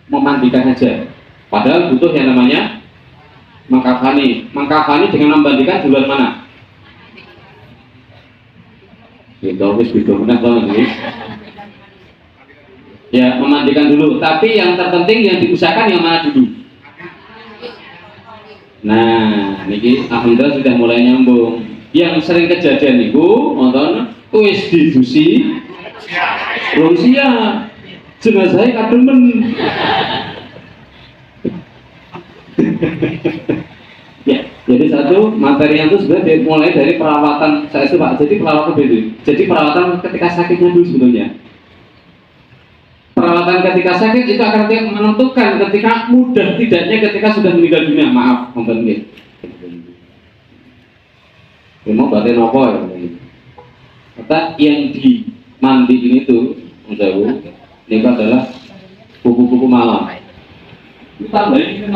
memandikan saja. Padahal butuh yang namanya mengkafani. Mengkafani dengan memandikan duluan mana? Gitu, wis gitu benar banget. Ya, memandikan dulu. Tapi yang terpenting yang diusahakan yang mana dulu? Nah, niki alhamdulillah sudah mulai nyambung. Yang sering kejadian itu, nonton, wis didusi, Rusia, jenazahnya kademen. Ya, jadi satu materinya itu sebenarnya mulai dari perawatan saya itu Pak. Jadi perawatan itu. Jadi perawatan ketika sakitnya dulu sebetulnya. Perawatan ketika sakit itu akan menentukan ketika mudah tidaknya ketika sudah meninggal dunia. Maaf, nonton gitu. Mau batin apa ya? Kata yang dimandiin itu, menjauh, ini adalah buku-buku malam. Kita ini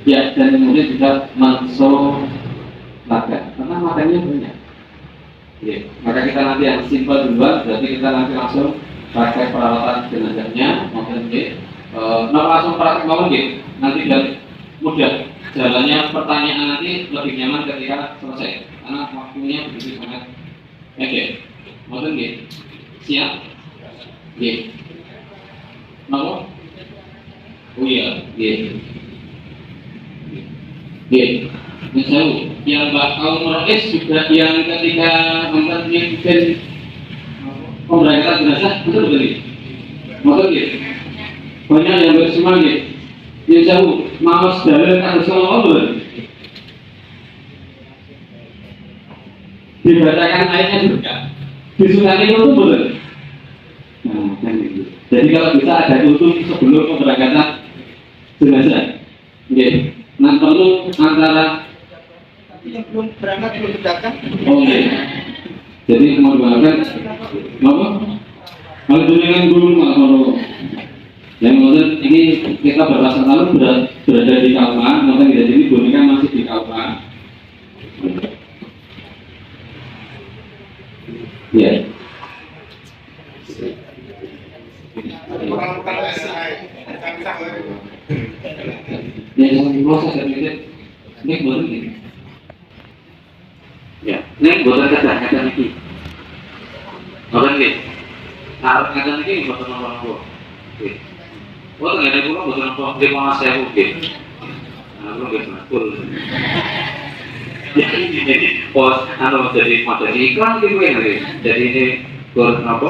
ya, dan kemudian juga masuk laga, karena matanya banyak. Ya, maka kita nanti yang simpel duluan, berarti kita nanti langsung pakai perawatan jenazahnya, maupun langsung praktek maupun nanti biar mudah jalannya pertanyaan nanti lebih nyaman ketika selesai, karena waktunya begitu sangat. Oke, maupun siap, mau? Oh iya, misalnya yang bakal meroes juga yang ketika memperlihatkan pemberangkatan jenazah betul betul, maksud banyak yang bersemangat, yang jauh mau dalil kan Rasulullah dibacakan ayatnya juga, disunahkan itu betul. Nah, jadi kalau bisa ada tutup sebelum pemberangkatan jenazah, nah perlu antara yang belum berangkat belum berangkat. Jadi mau doakan, kalau dengan guru mau yang maksud ini kita berasa lalu berada di Kalma, maka tidak jadi boneka masih di Kalma. Ya. Ya, proses ini baru ini. Ya, ini buatan kadang-kadang ini. Bukan ini. Harus kadang ini buatan nomor-nomor. Buatan nggak ada gula buatan nomor di mana saya mungkin. Nah, belum betul. Jadi pos, jadi materi iklan gitu ya. Jadi ini apa?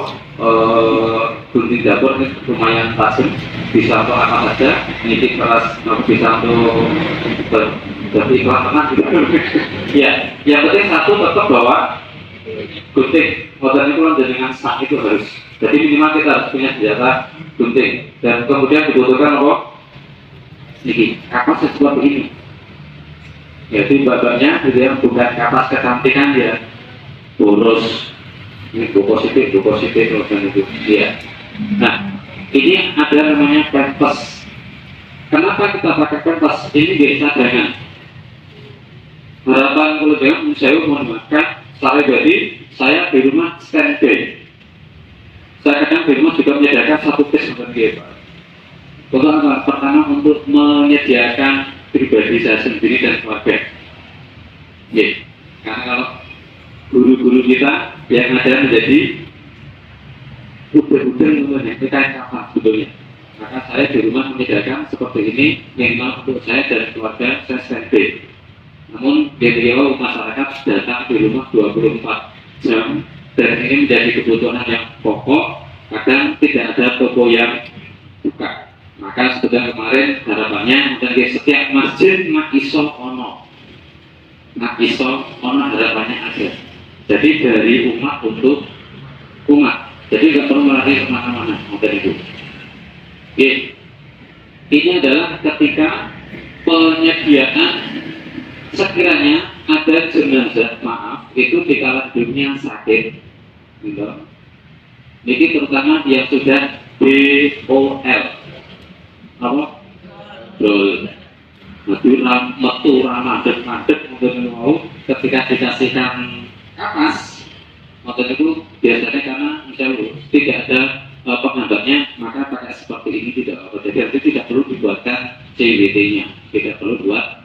Gunting dapur ini lumayan tajam, bisa untuk apa saja. Ini kelas bisa untuk jadi iklan teman gitu. Ya, yang penting satu tetap bahwa gunting motor itu kan dengan sak itu harus. Jadi minimal kita harus punya senjata gunting. Dan kemudian dibutuhkan apa? Ini kapas seperti ini. Jadi babaknya dia bukan kapas kecantikan ya, lurus. Ini positif dan itu. Iya. Nah, ini ada namanya pentas. Kenapa kita pakai pentas? Ini biasa dengan harapan kalau jangan saya mohon maaf, saya jadi saya di rumah standby. Saya kadang di rumah juga menyediakan satu tes seperti Pak. Untuk apa? Pertama untuk menyediakan pribadi saya sendiri dan keluarga. Ya, karena kalau guru-guru kita yang ada menjadi udah kita yang apa sebetulnya. Maka saya di rumah menyediakan seperti ini minimal untuk saya dan keluarga saya standby. Namun di Riau masyarakat datang di rumah 24 jam dan ini menjadi kebutuhan yang pokok. Kadang tidak ada toko yang buka. Maka sudah kemarin harapannya dari setiap masjid iso ono harapannya ada. Jadi dari umat untuk umat. Jadi nggak perlu lari kemana-mana. Mungkin itu. Oke. Ini adalah ketika penyediaan sekiranya ada jenazah itu di kala dunia sakit, gitu. Ini terutama yang sudah DOL, apa? Dol. Metu ramadek mungkin mau ketika dikasihkan kapas, maka itu biasanya karena misalnya tidak ada pengantarnya, maka pakai seperti ini tidak apa. Jadi nanti tidak perlu dibuatkan CWT-nya, tidak perlu buat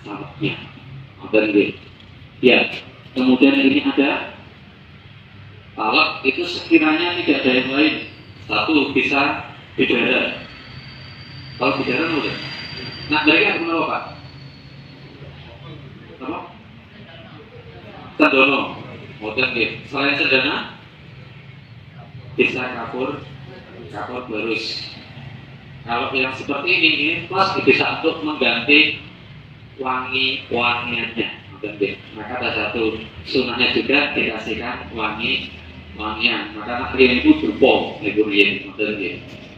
salahnya. Ya, kemudian ini ada talak itu sekiranya tidak ada yang lain. Satu, bisa bidara. Kalau bidara udah. Nah, mereka kenapa Pak? Apa? Sendono. Kemudian selain sendana bisa kapur barus. Kalau yang seperti ini plus bisa untuk mengganti wangiannya. Maka ada satu sunahnya juga dikasihkan wangian. Maka nakrian itu berbau,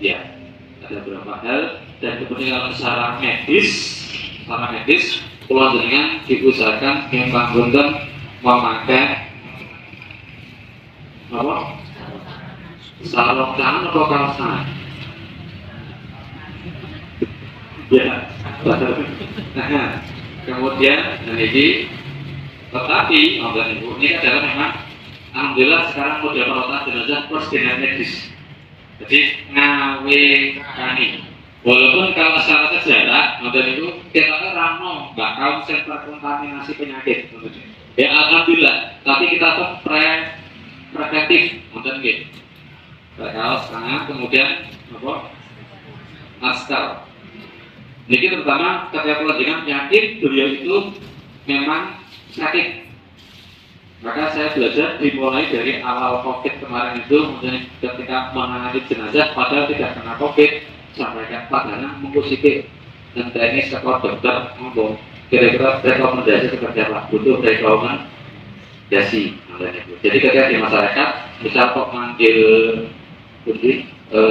ya. Ada beberapa hal dan kemudian kalau secara medis, pulau dengan diusahakan yang bangun memakai apa? Sarung tangan atau kaos tangan? Ya. Nah, kemudian ini, tetapi ini adalah memang alhamdulillah sekarang model perawatan jenazah plus dengan medis. Jadi ngawe kani. Walaupun kalau secara sejarah model itu kita rano bakal terkontaminasi penyakit. Ya alhamdulillah. Tapi kita tuh preventif model gitu. Kaos tangan kemudian apa? Masker. Ini terutama ketika dengan yakin beliau itu memang sakit. Maka saya belajar dimulai dari awal COVID kemarin itu, kemudian ketika menangani jenazah padahal tidak kena COVID, sampaikan padahal mengusik dan teknis sekor dokter ngomong kira-kira rekomendasi seperti apa, butuh rekomendasi. Jadi ketika di masyarakat bisa kok manggil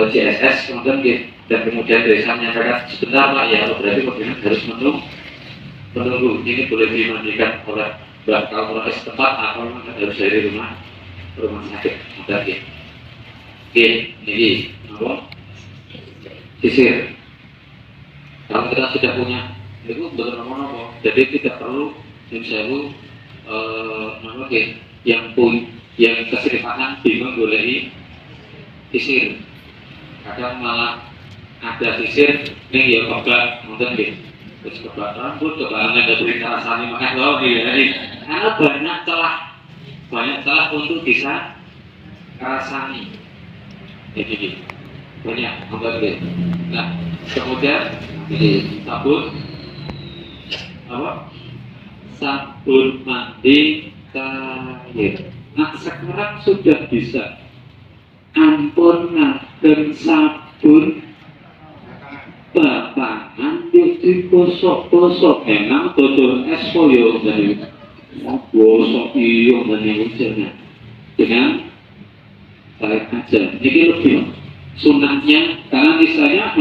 CSS kemudian dan kemudian desa menyampaikan sebentar Pak ya, berarti kemudian harus menunggu ini boleh dimandikan oleh kalau proses tempat atau harus dari rumah sakit. Ini apa? Sisir. Kalau kita sudah punya itu betul-betul jadi tidak perlu yang keseripahan bingung boleh sisir. Kadang malah ada sisir ini ya obat mungkin terus obat rambut, obat ada berita rasanya makan loh karena banyak celah untuk bisa rasani ini banyak mungkin. Nah kemudian ini sabun mandi cair. Nah sekarang sudah bisa ampun dan sabun batangan digosok-gosok emang dodol es koyo dan gosok iyo dan yang dengan baik aja. Ini lebih sunatnya karena misalnya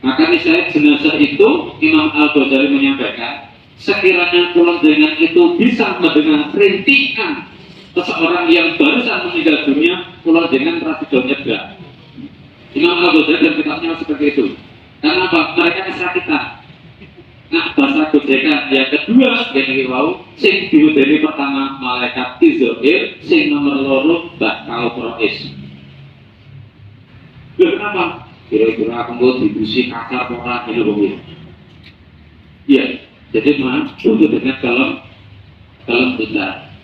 maka misalnya jenazah itu Imam Al-Ghazali menyampaikan sekiranya pulang dengan itu bisa mendengar rintikan seseorang yang barusan meninggal dunia pulang dengan rasidon nyegah. Imam Al-Ghazali dan kitabnya seperti itu. Karena apa? Mereka kesakitan. Nah, bahasa gojekan yang kedua yang mau sing diudeni pertama malaikat Israil, sing nomor loro bakal prois. Kenapa? Kira-kira aku mau dibusi kasar orang ini begini. Iya, jadi untuk dengan dalam besar.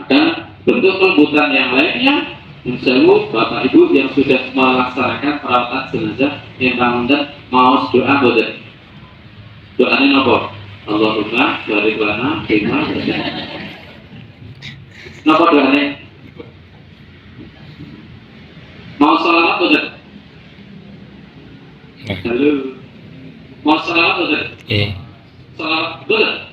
Maka bentuk lembutan yang lainnya Insyaallah Bapak Ibu yang sudah melaksanakan perawatan jenazah yang bangun mau doa boten. Doanya apa? Allahumma barik lana fima napa doanya? Mau salawat boten? Halo. Mau salawat boten? Salawat boten?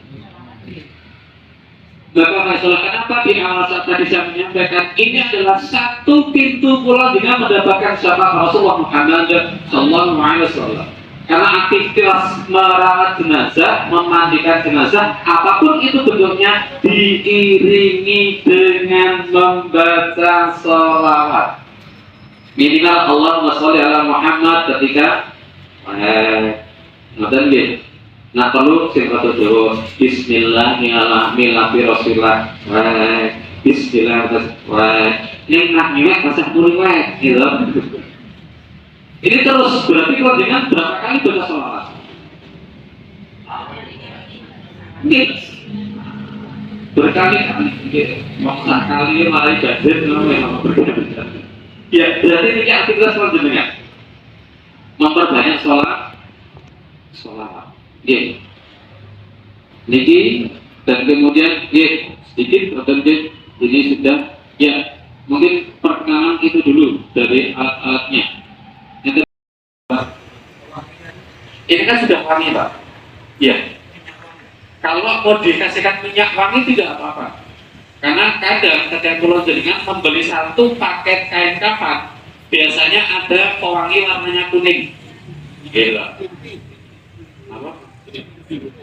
Bapak Faisal, kenapa di awal saat tadi saya menyampaikan ini adalah satu pintu pula dengan mendapatkan syafaat Rasulullah Muhammad SAW. Karena aktivitas merawat jenazah, memandikan jenazah, apapun itu bentuknya diiringi dengan membaca sholawat. Minimal Allahumma sholli ala Muhammad ketika nah perlu sing rada Jawa Bismillahirrahmanirrahim Rasulullah Bismillah terus wah ini nak nyuwek basah kuriwek gitu. Ini terus berarti kalau dengan berapa kali baca sholawat? Gitu. Berkali-kali gitu. Maksa kali malah gadget memang berkali-kali. Ya berarti ini aktivitas selanjutnya memperbanyak sholawat. Gitu. Niki dan kemudian sedikit atau ini sudah ya mungkin perkenalan itu dulu dari alat-alatnya. Ini kan sudah wangi Pak. Ya. Kalau mau dikasihkan minyak wangi tidak apa-apa. Karena kadang pulau jenengan membeli satu paket kain kafan, biasanya ada pewangi warnanya kuning. Gila. Apa?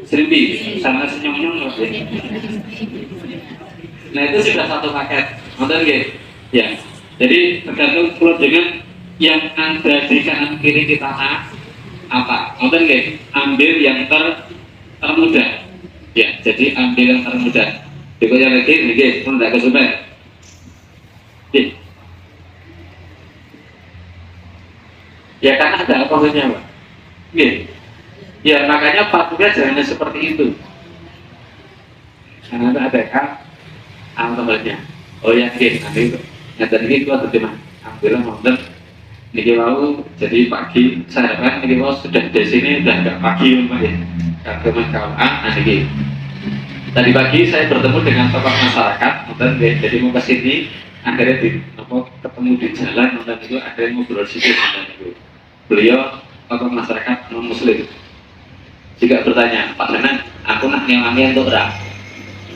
Serimpi, sana senyum-senyum. Nah itu sudah satu paket, nonton gitu. Ya. Jadi tergantung pulau dengan yang ada di kanan kiri kita apa, nonton gitu. Ambil yang termudah. Ya, jadi ambil yang termudah. Dikoyak lagi, nih, tidak kesupen. Ya karena ada alkoholnya, Pak. Ya makanya patutnya jangan seperti itu. Karena ada alkoholnya. Oh ya, nanti itu. Nyata ini itu atau gimana? Alhamdulillah, nonton. Niki mau jadi pagi. Saya harapkan niki mau sudah di sini udah nggak pagi, Pak ya. Teman kawan, niki. Tadi pagi saya bertemu dengan tokoh masyarakat, jadi mau ke sini, akhirnya ketemu di jalan, itu akhirnya ngobrol sedikit dengan itu. Beliau tokoh masyarakat non Muslim. Juga bertanya, Pak Danan, aku nak ngewangi untuk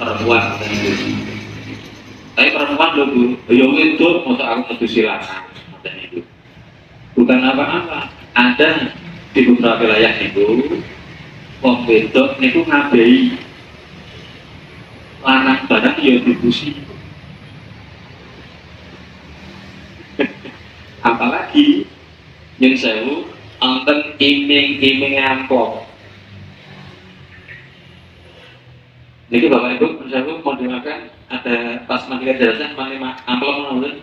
perempuan, tapi perempuan loh Bu, yang itu untuk aku menuju silakan, itu. Bukan apa-apa, ada di beberapa wilayah itu, wong wedok niku ngabehi lanang barang ya dibusi. Apalagi yang sewu nonton iming amplop. Niki Bapak Ibu sewu mau dimakan ada pas makan jelasan mana amplop nonton.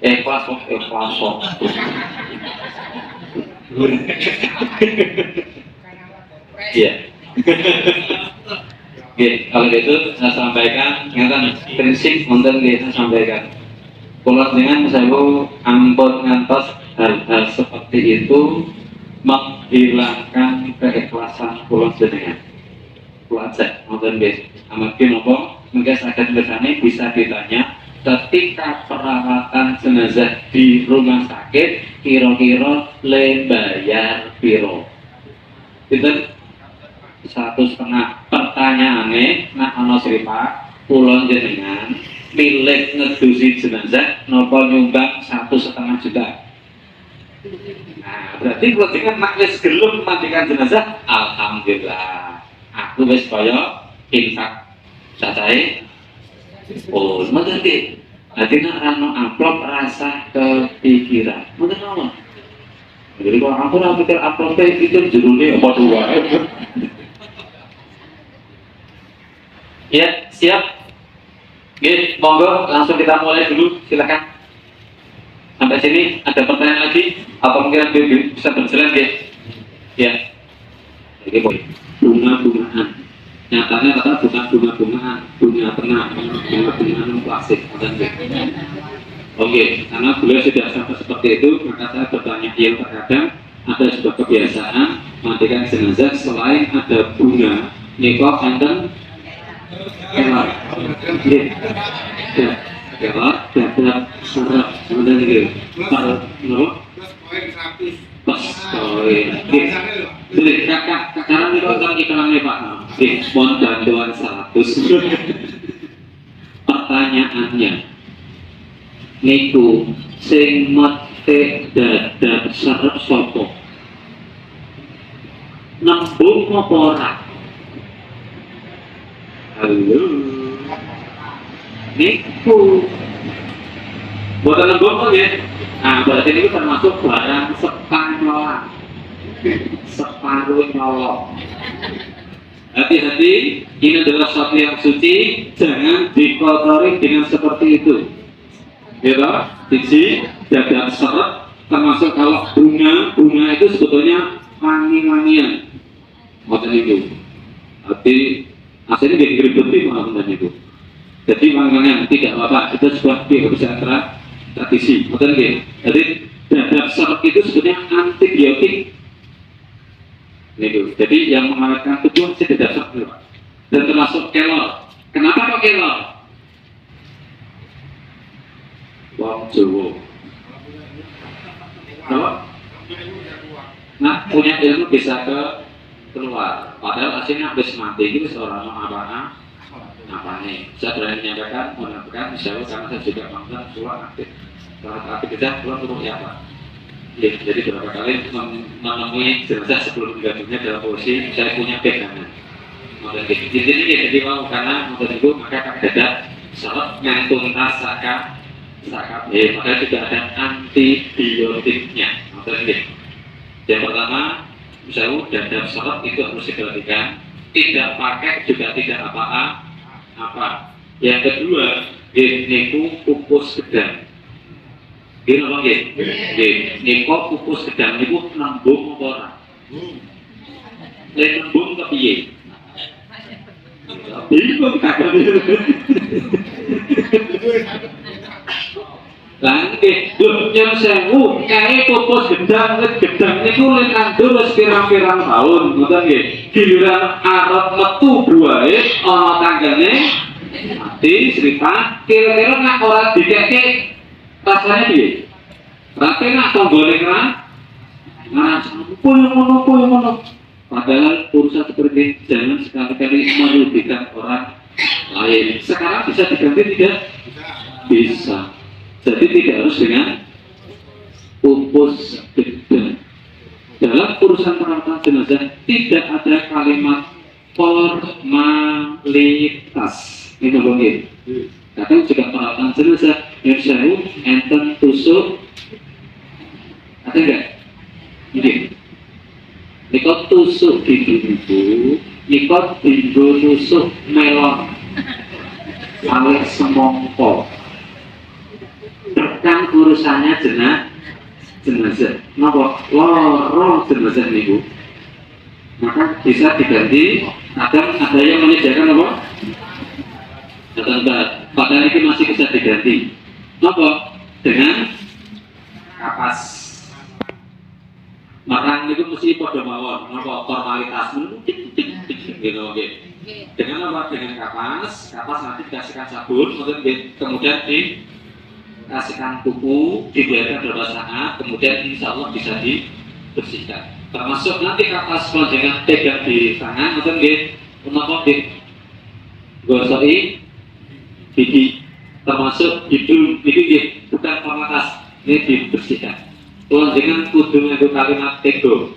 Kelas. Iya. Oke, kalau gitu saya sampaikan, ingatan prinsip untuk saya sampaikan. Kalau dengan saya ampun ngantos hal-hal seperti itu menghilangkan keikhlasan pulau jenengan. Pelajar, mungkin amatkin apa? Mungkin sakit besarnya bisa ditanya. Ketika perawatan jenazah di rumah sakit, kira-kira bayar piro? Itu 1,5 pertanyaannya nah ono sripa pulau jenengan milik ngedusi jenazah nopo nyumbang 1,5 juta. Nah berarti kalau jenengan mak wis gelem mandikan jenazah, alhamdulillah aku wis kaya infak cacahe. Oh mboten nggih. Dadi nek ana amplop rasa kepikiran. Mboten apa. Jadi kalau aku ora pikir amplop itu jerone apa wae. Ya, siap. Oke, monggo langsung kita mulai dulu, silakan. Sampai sini ada pertanyaan lagi? Apa mungkin bisa berjalan, ya? Ya. Oke, boy. Bunga-bungaan. Nyatanya kata bukan bunga-bungaan, bunga tenang, bunga-bungaan klasik. Oke, karena beliau sudah sampai seperti itu, maka saya bertanya, yang terkadang ada sebuah kebiasaan mandikan jenazah selain ada bunga, nikah, enten kelak, kelak, dan serap, kemudian gitu, taruh, pas, jadi sekarang itu kan iklannya Pak, respon bantuan 100. Pertanyaannya, niku sing mete dadak serep sopo, nembung apa ora? Halo, niku buatan nembung kok ya? Nah berarti ini termasuk barang separuh nyolong. Hati-hati, ini adalah sesuatu yang suci, jangan dikotori dengan seperti itu. Gitu, siji, dadap seret, termasuk kalau bunga itu sebetulnya wangi-wangian. Macam itu. Tapi aslinya dia diributi malah itu. Jadi wangi-wangian tidak apa-apa, itu sebuah kebiasaan tradisi. Macam gitu. Jadi dadap seret itu sebetulnya antibiotik. Itu. Jadi yang mengawetkan tubuh tidak seret dan termasuk kelor. Kenapa kok kelor? Wong Jawa. Apa? Nah, punya ilmu bisa keluar. Padahal aslinya habis mati itu seorang apa nih? Saya berani menyampaikan, menyampaikan misalnya karena saya juga mantan keluar aktif. Salah aktif kita keluar untuk apa? Ya, jadi beberapa kali menemui jenazah sebelum meninggalnya dalam posisi saya punya pegangan. Model gitu. Jadi mau karena model itu maka kami dadak salat yang tuntas sakap. Maka juga ada antibiotiknya. Model gitu. Yang pertama, misalnya dadap salat itu harus diperhatikan. Tidak pakai juga tidak apa-apa. Yang kedua, niku pupus gedang. Gini apa gini? Niko pupus gedang niku nembung apa ora? Nembung kepiye? Bingung kakak. Lah nggih, lho nyen sewu, kae pupus gedang niku lek nandur wis pirang-pirang taun, ngoten nggih. Giliran arep metu buahe ana tanggane mati seripa, kira-kira nek ora dikeke rasanya piye? Rapi nak tonggolnya keran, nah, puyo. Padahal urusan seperti ini jangan sekali-kali merugikan orang lain. Sekarang bisa diganti tidak? Bisa. Jadi tidak harus dengan pupus gedang. Dalam urusan perawatan jenazah tidak ada kalimat formalitas. Ini mungkin. Kadang juga perawatan jenazah yang seru, enten tusuk. Ada enggak? Ini. Nikot tusuk di tubuh, nikot tinggal tusuk melon, awet semongko. Kan urusannya jenazah. Napa? Lorong jenazah niku. Maka bisa diganti. Ada yang menyediakan apa? Padahal itu masih bisa diganti. Napa? Dengan kapas. Makan itu mesti pada mawon, napa formalitas gitu oke. Dengan apa? Dengan kapas nanti dikasihkan sabun, kemudian dikasihkan kuku, dibiarkan beberapa saat, kemudian insya Allah bisa dibersihkan. Termasuk nanti kapas dengan pegang di tangan, kemudian napa digosoi gigi, termasuk hidung, ini bukan formalitas, ini dibersihkan. Tuhan dengan kudunya itu kalimat tego,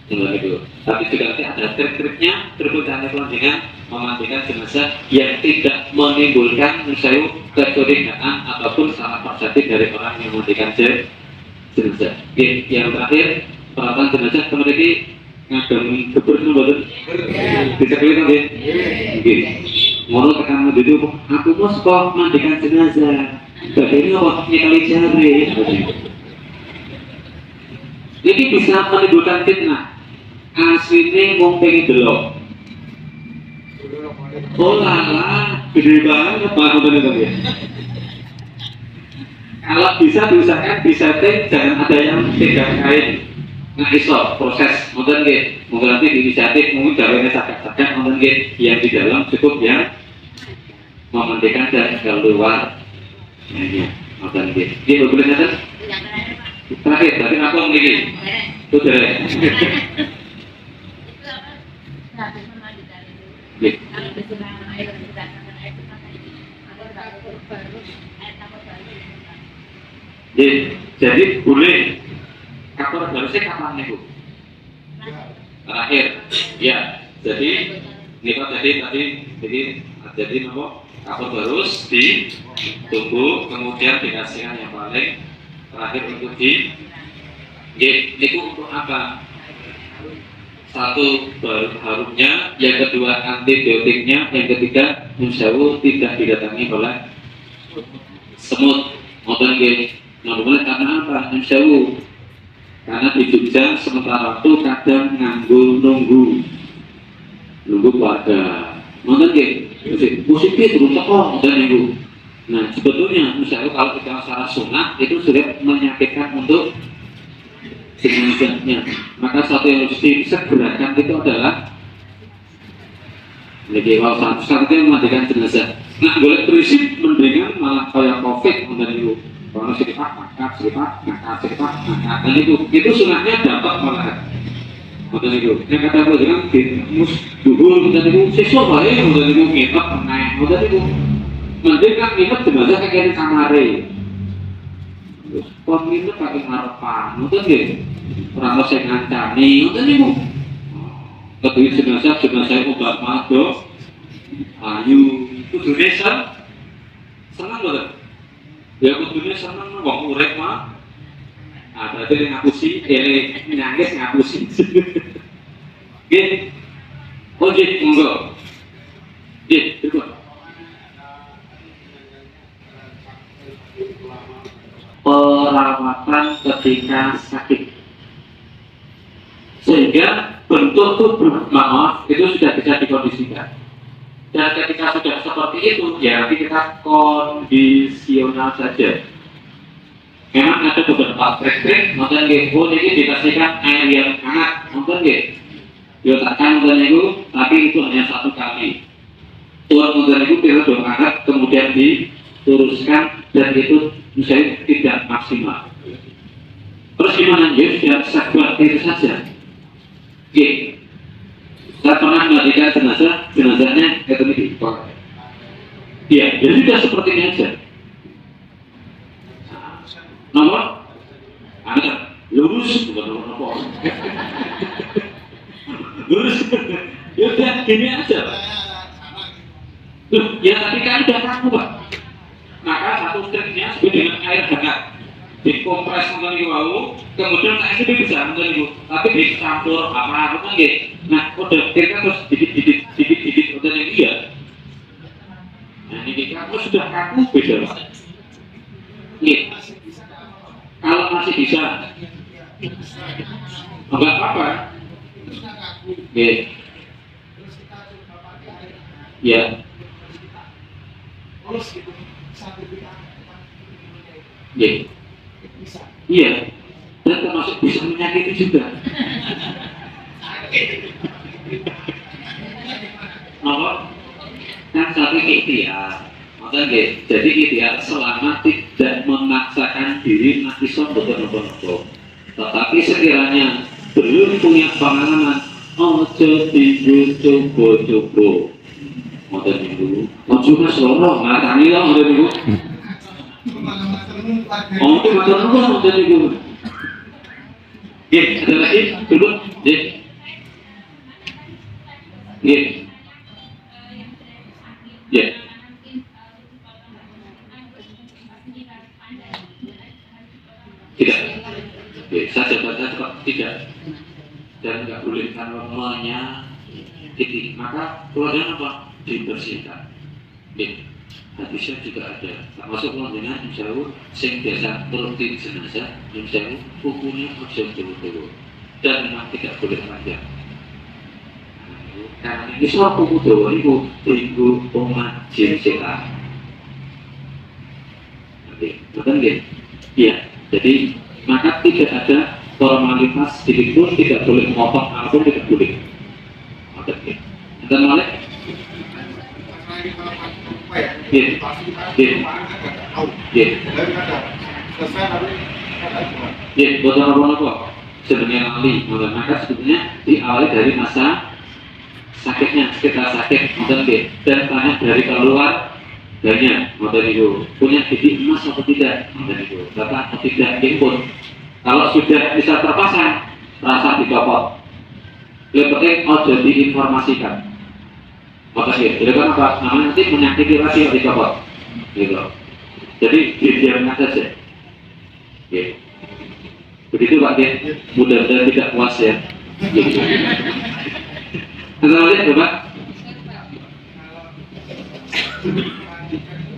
itu. Tapi juga nanti ada trik-triknya, terutama Tuhan dengan memandikan jenazah yang tidak menimbulkan misalnya kecurigaan ataupun salah persepsi dari orang yang memandikan jenazah. Yang terakhir, perawatan jenazah kemarin ngagami kebersihan badan, bisa kelihatan ya? Mau tekan itu, aku mau sekolah mandikan jenazah. Tapi ini apa? Nyekali jari. Ini bisa menimbulkan fitnah. Aslinya wong pengen delok. Oh lala, gede banget Pak itu ya. Kalau bisa diusahakan bisa jangan ada yang tidak kain. Nah iso proses mungkin nanti inisiatif mungkin caranya sakit mungkin yang di dalam cukup yang memandikan dan keluar. Ini mungkin dia boleh nyata. Terakhir, berarti aku memiliki itu dari jadi boleh kapur harusnya kapan nih Bu? Terakhir, ya jadi jadi nopo kapur harus ditunggu kemudian dikasihkan yang paling terakhir untuk niku untuk apa? satu baru harumnya, yang kedua antibiotiknya, yang ketiga Nusawu tidak didatangi oleh semut. Ngoten nggih. Nomor karena apa? Nusawu. Karena di Jogja sementara waktu kadang nganggo nunggu keluarga. Ngoten nggih. Positif terus kok ngoten niku. Nah, sebetulnya Nusawu kalau kita secara sunnah itu sudah menyakitkan untuk jenazahnya. Maka satu yang harus disegerakan itu adalah jadi kalau satu yang memandikan jenazah. Nah, boleh prinsip mendingan malah kayak COVID dan itu kalau sekitar dan itu sunahnya dapat malah. Kemudian itu, yang kata gue dengan mus dulu kemudian itu siswa baik kemudian itu ngikat naik kemudian itu mending kan ngikat jenazah kayak di kamare. Kok ngikat pakai harapan, kemudian gitu. Orang saya ngancani, itu nih bu. Kedua jenazah obat mado, ayu, kudu desa, senang betul. Ya kudu senang, wong urek mah. Nah, berarti ngapusi, nyangis ngapusi. Gini, monggo. Berikut. Perawatan ketika sakit. Sehingga bentuk tubuh maaf itu sudah bisa dikondisikan. Dan ketika sudah seperti itu, ya nanti kita kondisional saja. Memang ada beberapa trik-trik, mungkin ini dikasihkan air yang hangat, mungkin diletakkan mungkin itu, tapi itu hanya satu kali. Tuan mungkin itu kita dua hangat, kemudian dituruskan dan itu misalnya tidak maksimal. Terus gimana? Ya sudah sebuah itu saja. Oke, saya pernah melihat jenazahnya itu nih. Ya, jadi sudah seperti ini aja. Nomor, lurus bukan nomor apa? Lurus, ya udah gini aja. Loh, ya tapi kan udah kaku pak. Maka satu triknya sebut dengan air hangat. Dikompres mengenai wau, kemudian saya itu bisa mengenai tapi dicampur apa kan gitu. Nah, udah kira terus dikit udah yang iya. Nah ini kalau sudah kaku beda pak. Nih, kalau masih bisa, enggak apa-apa. Ya. Iya, dan termasuk bisa menyakiti juga. Apa? Kan satu ikhtiar, makanya jadi ikhtiar selama tidak memaksakan diri nanti betul-betul. Tetapi sekiranya belum punya pengalaman, ojo tinggu coba-coba. Modern dulu, ojo mas lorong, ngatani lah modern dulu. Oh, itu betul apa sudah dibuat? Ya, ada lagi dulu, ya. Ya. Ya. Tidak. Ya, saya coba tidak. Dan nggak boleh karomanya titik. Maka keluarnya apa? Dibersihkan. Ya. Hadisnya juga ada, termasuk dengan jauh sing biasa rutin jenazah, jauh hukumnya harus dulu dan memang tidak boleh panjang. Karena ini suatu kudo itu tinggu umat jin setan. Betul nggih? Iya. Jadi maka tidak ada formalitas sedikit pun tidak boleh memotong apapun tidak boleh. Betul nggih. Dan malah buat apa? Sebenarnya ahli, maka sebetulnya diawali dari masa sakitnya, sekitar sakit, dan tanya dari keluar danya, itu punya gigi emas atau tidak, itu bapak atau tidak, input. Kalau sudah bisa terpasang, rasa dicopot. Yang penting ojo diinformasikan. Makasih, jadi kan apa? Namanya nanti menyakiti rasio dicopot, gitu. Jadi didiamkan saja. Gitu. Begitu Pak, mudah-mudahan tidak puas ya. Kita lihat coba.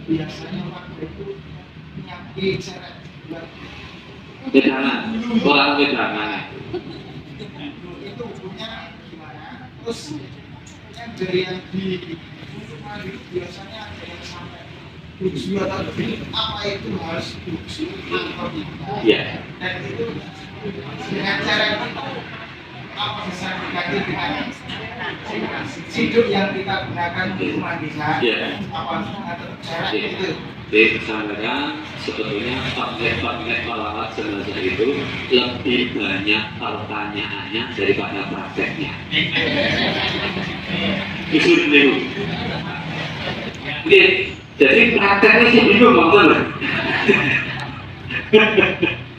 Biasanya waktu itu nyaki seret Bedanan, kurang bedanan. itu hukumnya gimana? Terus yang dari yang di mandi biasanya ada yang sampai tujuh atau lebih, apa itu harus tujuh atau tidak? Iya. Dan itu dengan cara itu apa bisa diganti dengan siduk yang kita gunakan untuk memandikan? Iya. Apa atau jarak Iya. itu? Jadi misalnya sebetulnya paket perawat jenazah itu lebih banyak pertanyaannya daripada prakteknya. Itu dulu. Oke, jadi prakteknya sih bingung betul.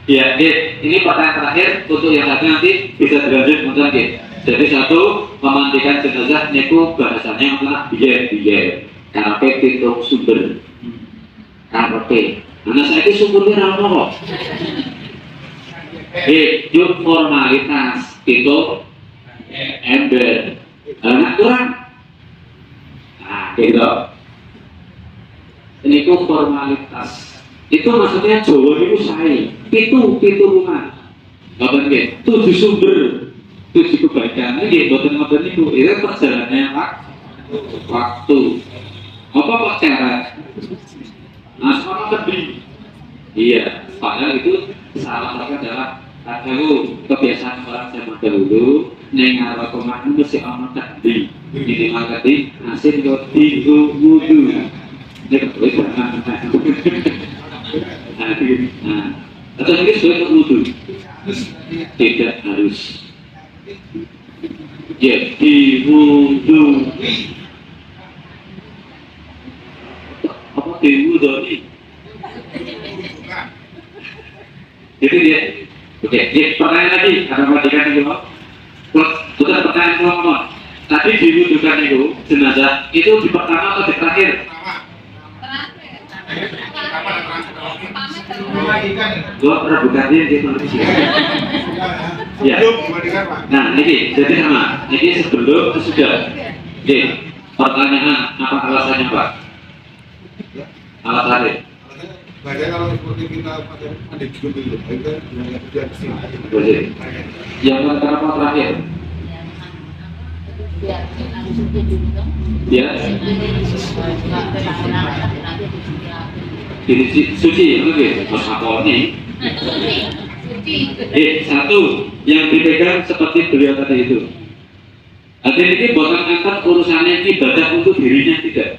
Ya, ini pertanyaan terakhir untuk yang satu nanti bisa dilanjut mungkin. Jadi satu, memandikan jenazah niku bahasanya adalah biyer karena pintu sumber. KRP. Nah, saya itu sumbernya apa kok? Yuk formalitas itu ember. Karena kurang. Nah, gitu. Ini itu formalitas. Itu maksudnya Jawa itu saya. Pitu rumah. Bapak nggih, 7 sumber. 7 kebaikan. Nggih, boten-boten itu. Itu perjalanannya waktu. Apa kok cara? Nah, sekarang lebih. Iya, padahal itu salah satu adalah kebiasaan orang zaman dahulu nengar komandan mesti amat tadi. Ini maka di hasil roti wudu. Ini betul nah, atau ini sesuai wudu. Tidak harus. Ya, di wudu. Apa dewu doni? Jadi dia, oke, pertanyaan lagi, ada pertanyaan itu, bukan pertanyaan ngomong. Tadi diwudukan itu jenazah itu di pertama atau di terakhir? Gua rebutannya di Indonesia. Ya. Nah, ini jadi sama. Ini sebelum sesudah. Oke, pertanyaan apa alasannya Pak? Alasannya? Banyak kalau seperti kita pakai mandi juga dulu, itu yang kesini. Yang pertama terakhir. Ya. Ini suci, oke. Mas apa ini? Satu yang dipegang seperti beliau tadi itu. Hadirin ini bukan angkat urusannya ibadah untuk dirinya tidak.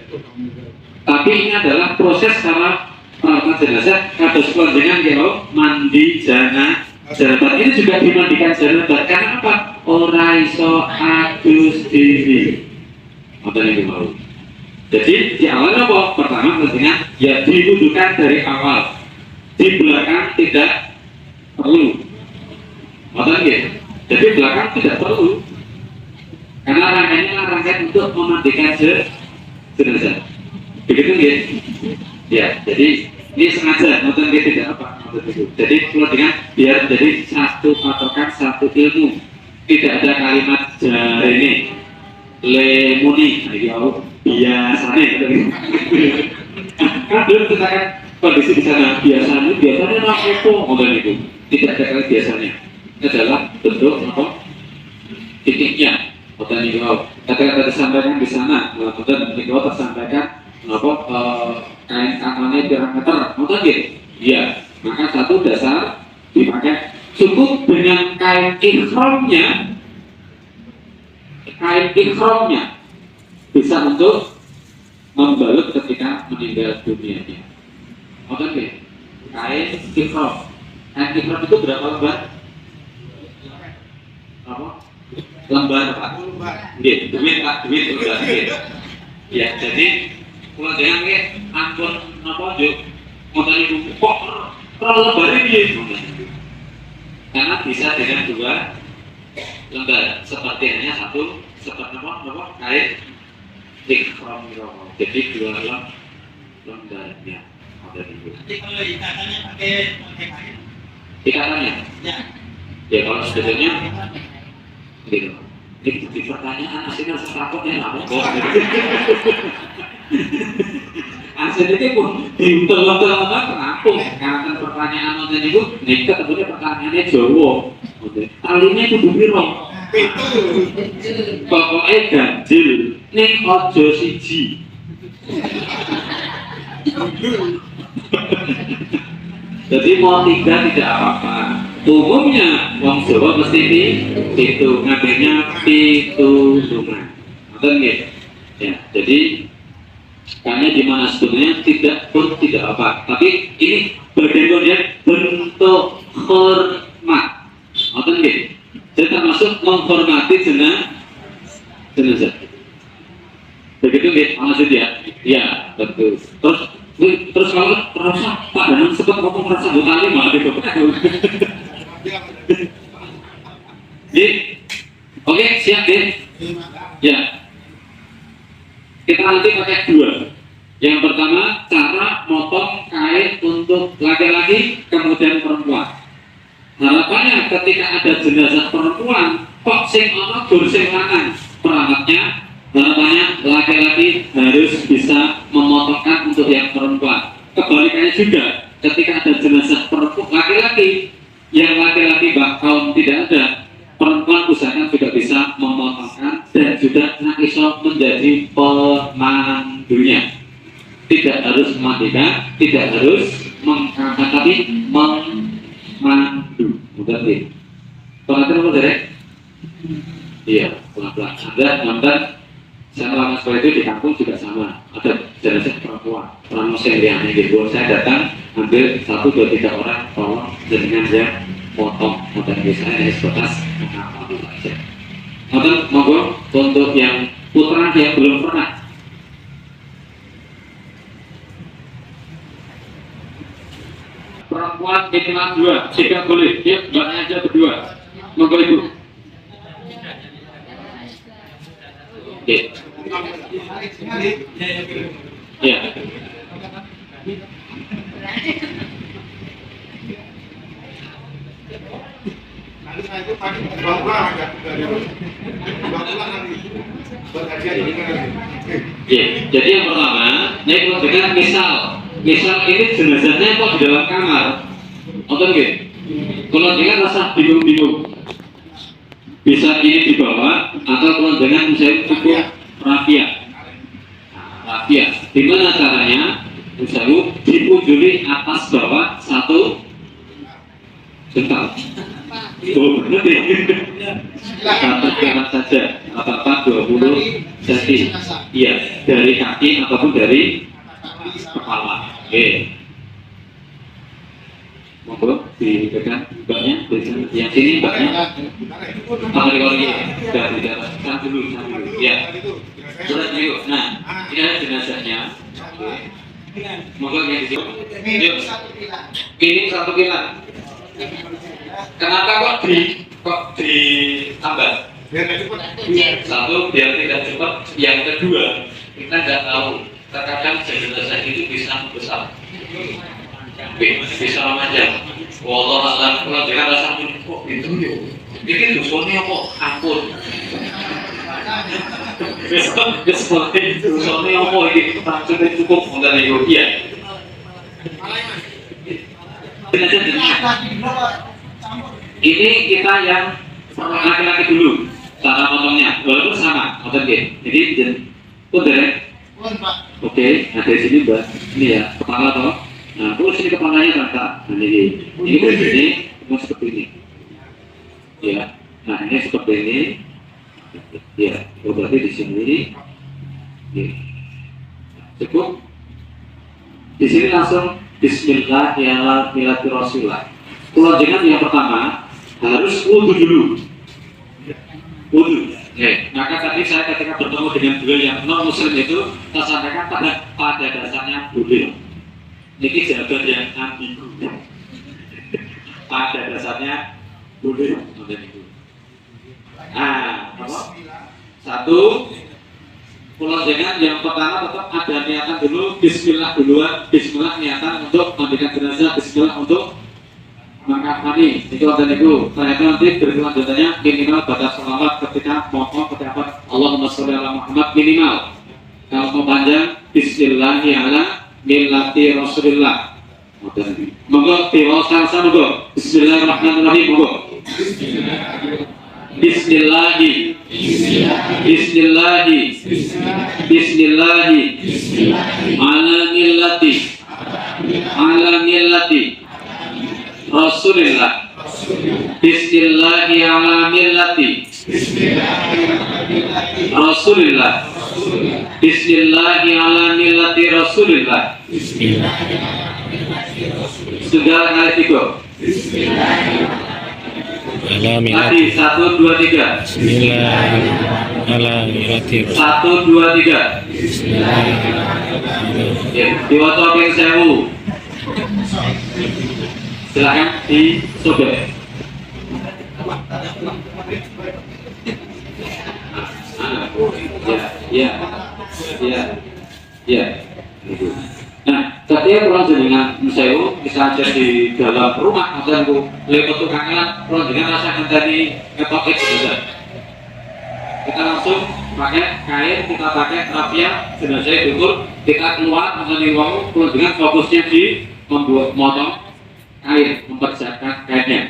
Tapi ini adalah proses cara perawatan jenazah kados panjenengan kira mandi janabat ini juga dimandikan janabat karena apa? Ora iso adus diri. Ngoten iki mau. Jadi di awal apa? Pertama panjenengan ya diwudukan dari awal. Di belakang tidak perlu. Ngoten nggih. Jadi belakang tidak perlu. Karena rangkaiannya rangkaian untuk memandikan jenazah. Begitu nggih? Ya, jadi ini sengaja nonton dia tidak apa itu. Jadi kalau dengan biar jadi satu patokan satu ilmu, tidak ada kalimat jari ini lemuni, biasanya. Kan belum kita kan kondisi di sana biasanya apa nonton itu tidak ada kalimat biasanya. Ini adalah bentuk apa titiknya. Nonton itu kata-kata disampaikan di sana, nonton itu tersampaikan. Kain katannya diameter, mau gitu? Iya, maka satu dasar dipakai cukup dengan kain ikhramnya bisa untuk membalut ketika meninggal dunianya. Mau gitu? Kain ikhram itu berapa lembar? Apa? Lembar Pak? Duit Pak, duit udah ya, jadi kalau jangan ke ampun apa juk ngoten niku kok lembar iki karena bisa dengan 2 lembar seperti hanya satu seperti apa kain ikhram jadi 2 lembarnya ngoten niku. Jadi kalau ikatannya pakai kain. Ikatannya? Ya. Ya kalau sebetulnya Gitu. Ini pertanyaan aslinya takutnya apa kok? Aslinya itu pun diuntel-untel rampung. Karena pertanyaan nonton itu, nih ketemunya pertanyaannya Jawa. Kalinya itu biro. Pokoknya ganjil, ning ojo siji. Jadi mau 3 tidak apa-apa. Umumnya wong Jawa mesti itu ngambilnya pitulungan. Betul nggih? Ya, jadi karena di mana sebetulnya tidak pun tidak apa. Tapi ini bagian bentuk hormat. Betul nggih? Jadi termasuk menghormati jenazah. Begitu nggih maksudnya? Ya, betul. Terus kalau terasa Pak Danang sempat ngomong rasa buta lima gitu. Oke, siap deh. Ya. Kita nanti pakai 2. Yang pertama cara motong kain untuk laki-laki kemudian perempuan. Harapannya ketika ada jenazah perempuan kok sing ana gur sing lanang perangkatnya, harapannya laki-laki harus bisa memotongkan untuk yang perempuan. Kebalikannya juga ketika ada jenazah perempuan laki-laki, yang laki-laki kaum tidak ada, perempuan usahakan juga bisa memotongkan dan juga iso menjadi pemandunya. Tidak harus memandikan, tidak harus mengangkat, tapi memandu. Bukan pengertian apa Derek? Iya, pelan-pelan. Anda nonton saya lama sekolah itu di kampung juga sama. Ada jenazah perempuan, orang Muslim yang gitu. Saya datang ambil 1, 2, 3 orang, tolong dengan dia potong. Kemudian biasanya dari sebatas mengambil saja. Nonton monggo untuk yang putra yang belum pernah. Perempuan minimal 2, 3 boleh. Ya, mbaknya aja berdua. Monggo ibu. Oke. Ya. Nanti saya itu tadi bawa agak dari bawa nanti berkajian ini kan. Ya, jadi yang pertama, ini dengan misal ini jenazahnya kok di dalam kamar, atau enggak? Kalau dengan rasa bingung-bingung, bisa ini dibawa atau kalau dengan misalnya cukup rafia. Gimana caranya? Misalnya dipunjuli atas bawah 1 jengkal. Oh benar ya. Satu kanan saja, apa 20 cm. Iya, dari kaki ataupun dari kepala. Oke. Monggo dipegang mbaknya dari sana. Yang sini mbaknya. Apa lagi? Sudah tidak. Sang dulu. Ya. Sudah dulu. Nah, ini ada jenazahnya. Monggo yang di sini. Yuk. Ini 1 pilar. Kenapa kok ditambah? Satu biar tidak cepat. Yang kedua, kita nggak tahu. Terkadang jenazah itu bisa besar. Bisa macam. Wallah alam kalau dengan rasa kok itu ya. Ini dosanya kok ampun. Dosanya apa ini? Maksudnya cukup untuk ya. Ini kita yang laki-laki dulu cara potongnya, walaupun sama, oke. Jadi udah, oke. Nah dari sini mbak, ini ya kepala toh. Nah terus ini kepalanya rata. Nah ini dari sini mau seperti ini. Ya, nah ini seperti ini. Ya, berarti di sini. Ya. Cukup. Di sini langsung Bismillahirrahmanirrahim. Kalau jangan yang pertama harus wudu dulu. Wudu. Maka tadi saya ketika bertemu dengan beliau yang non muslim itu saya sampaikan pada dasarnya boleh. Ini jawaban yang ambigu. Pada dasarnya boleh. Nah, apa? 1. Pulau jangan yang pertama tetap ada niatan dulu, bismillah duluan, bismillah niatan untuk mandikan jenazah, bismillah untuk maka kami itu ada niku ternyata nanti berkelanjutannya minimal baca sholawat ketika mau ketika Allahumma sholli ala Muhammad minimal. Kalau mau panjang Bismillahirrahmanirrahim millati Rasulillah. Monggo diwawasan monggo. Bismillahirrahmanirrahim monggo. Bismillahi Bismillahi Bismillahi ala millati Rasulillah. Bismillahi ala millati Rasulillah. Bismillahi ala millati Rasulillah. Segala kali tiga. Tadi 1, 2, 3. Bismillahirrahmanirrahim. 1, 2, 3. Diwaca ping 1000. Silakan disobek. Ya. Nah, ketika pulang jenengan sewu bisa aja di dalam rumah atau aku lewat tukangan pulang jenengan rasakan tadi ketok itu. Kita langsung pakai kain, kita pakai rapia, jenazah diukur, kita keluar atau di ruang pulang jenengan fokusnya di membuat motong kain, mempersiapkan kainnya,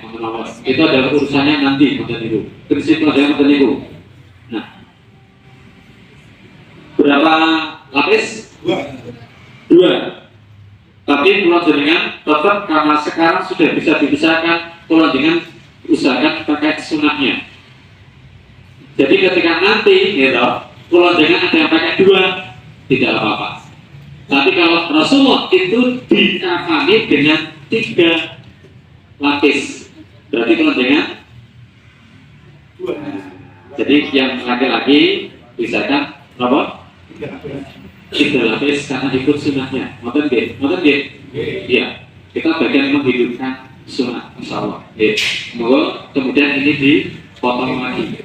itu adalah urusannya nanti, itu prinsip pelajaran itu. Nah, berapa lapis? 2. Tapi pulau jenengan tetap karena sekarang sudah bisa dipisahkan, pulau jenengan usahakan pakai sunahnya. Jadi ketika nanti, gitu, pulau jenengan ada yang pakai 2, tidak apa-apa. Tapi kalau Rasulullah itu dikafani dengan 3 lapis, berarti pulau jenengan 2. Jadi yang laki-laki misalkan apa? 3 lapis karena ikut sunnahnya. Ngoten nggih? Iya. Kita bagian menghidupkan sunnah insyaallah. Nggih. Semoga kemudian ini dipotong lagi.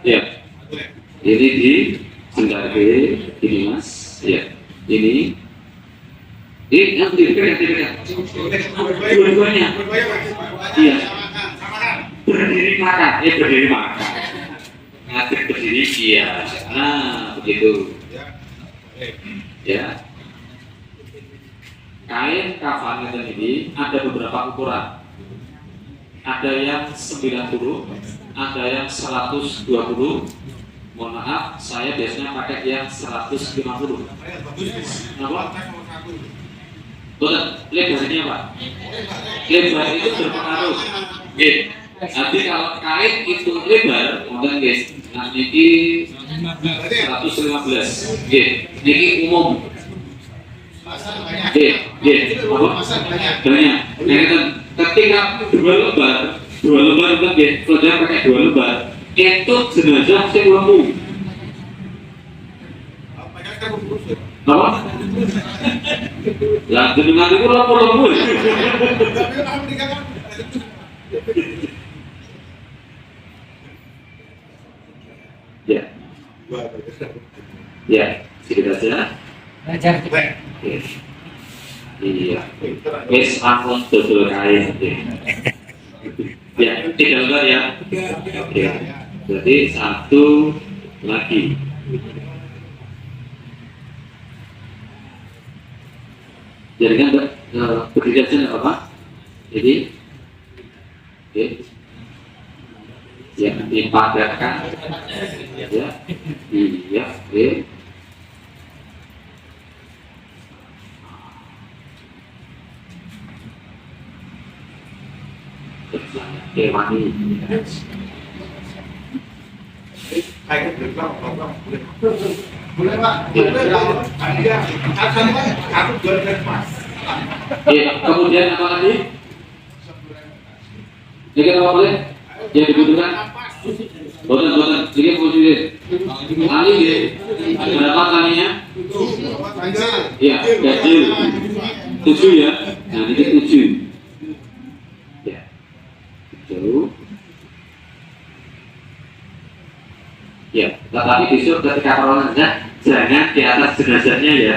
Iya. Ini di sendiri ini Mas. Iya. Ini yang tidak. Dua-duanya. Iya. Berdiri makan. Ngadeg berdiri, iya. Nah, begitu. Ya. Kain kafan ini ada beberapa ukuran. Ada yang 90, ada yang 120. Mohon maaf, saya biasanya pakai yang 150. Kenapa? Betul, lebarnya Pak. Lebar itu berpengaruh. Oke. Nanti kalau kain itu lebar, mungkin guys, nanti ini 115. Oke, ini umum. Oke, banyak. Ketika 2 lembar itu kalau dia pakai 2 lembar, itu jenazah sing lemu. Apa? Lah jenengan itu lemu. Ya, sedikit saja. Belajar. Iya. Wis ampun dodol kain. Ya, 3 lembar ya. Oke. Jadi 1 lagi. Jadi kan berdiri aja nggak apa-apa. Jadi, oke. Ya, dipadatkan. Ya, iya, oke. Kewani. Boleh Pak? Aku jual Mas. Kemudian apa lagi? Jadi apa boleh? Yang dibutuhkan? Boten, jadi posisi. Tali ya. Berapa talinya? Ya, ganjil. 7 ya. Nah, ini 7. Ya. 7. Ya, tetapi besok ketika perolahnya jangan di atas jenazahnya ya.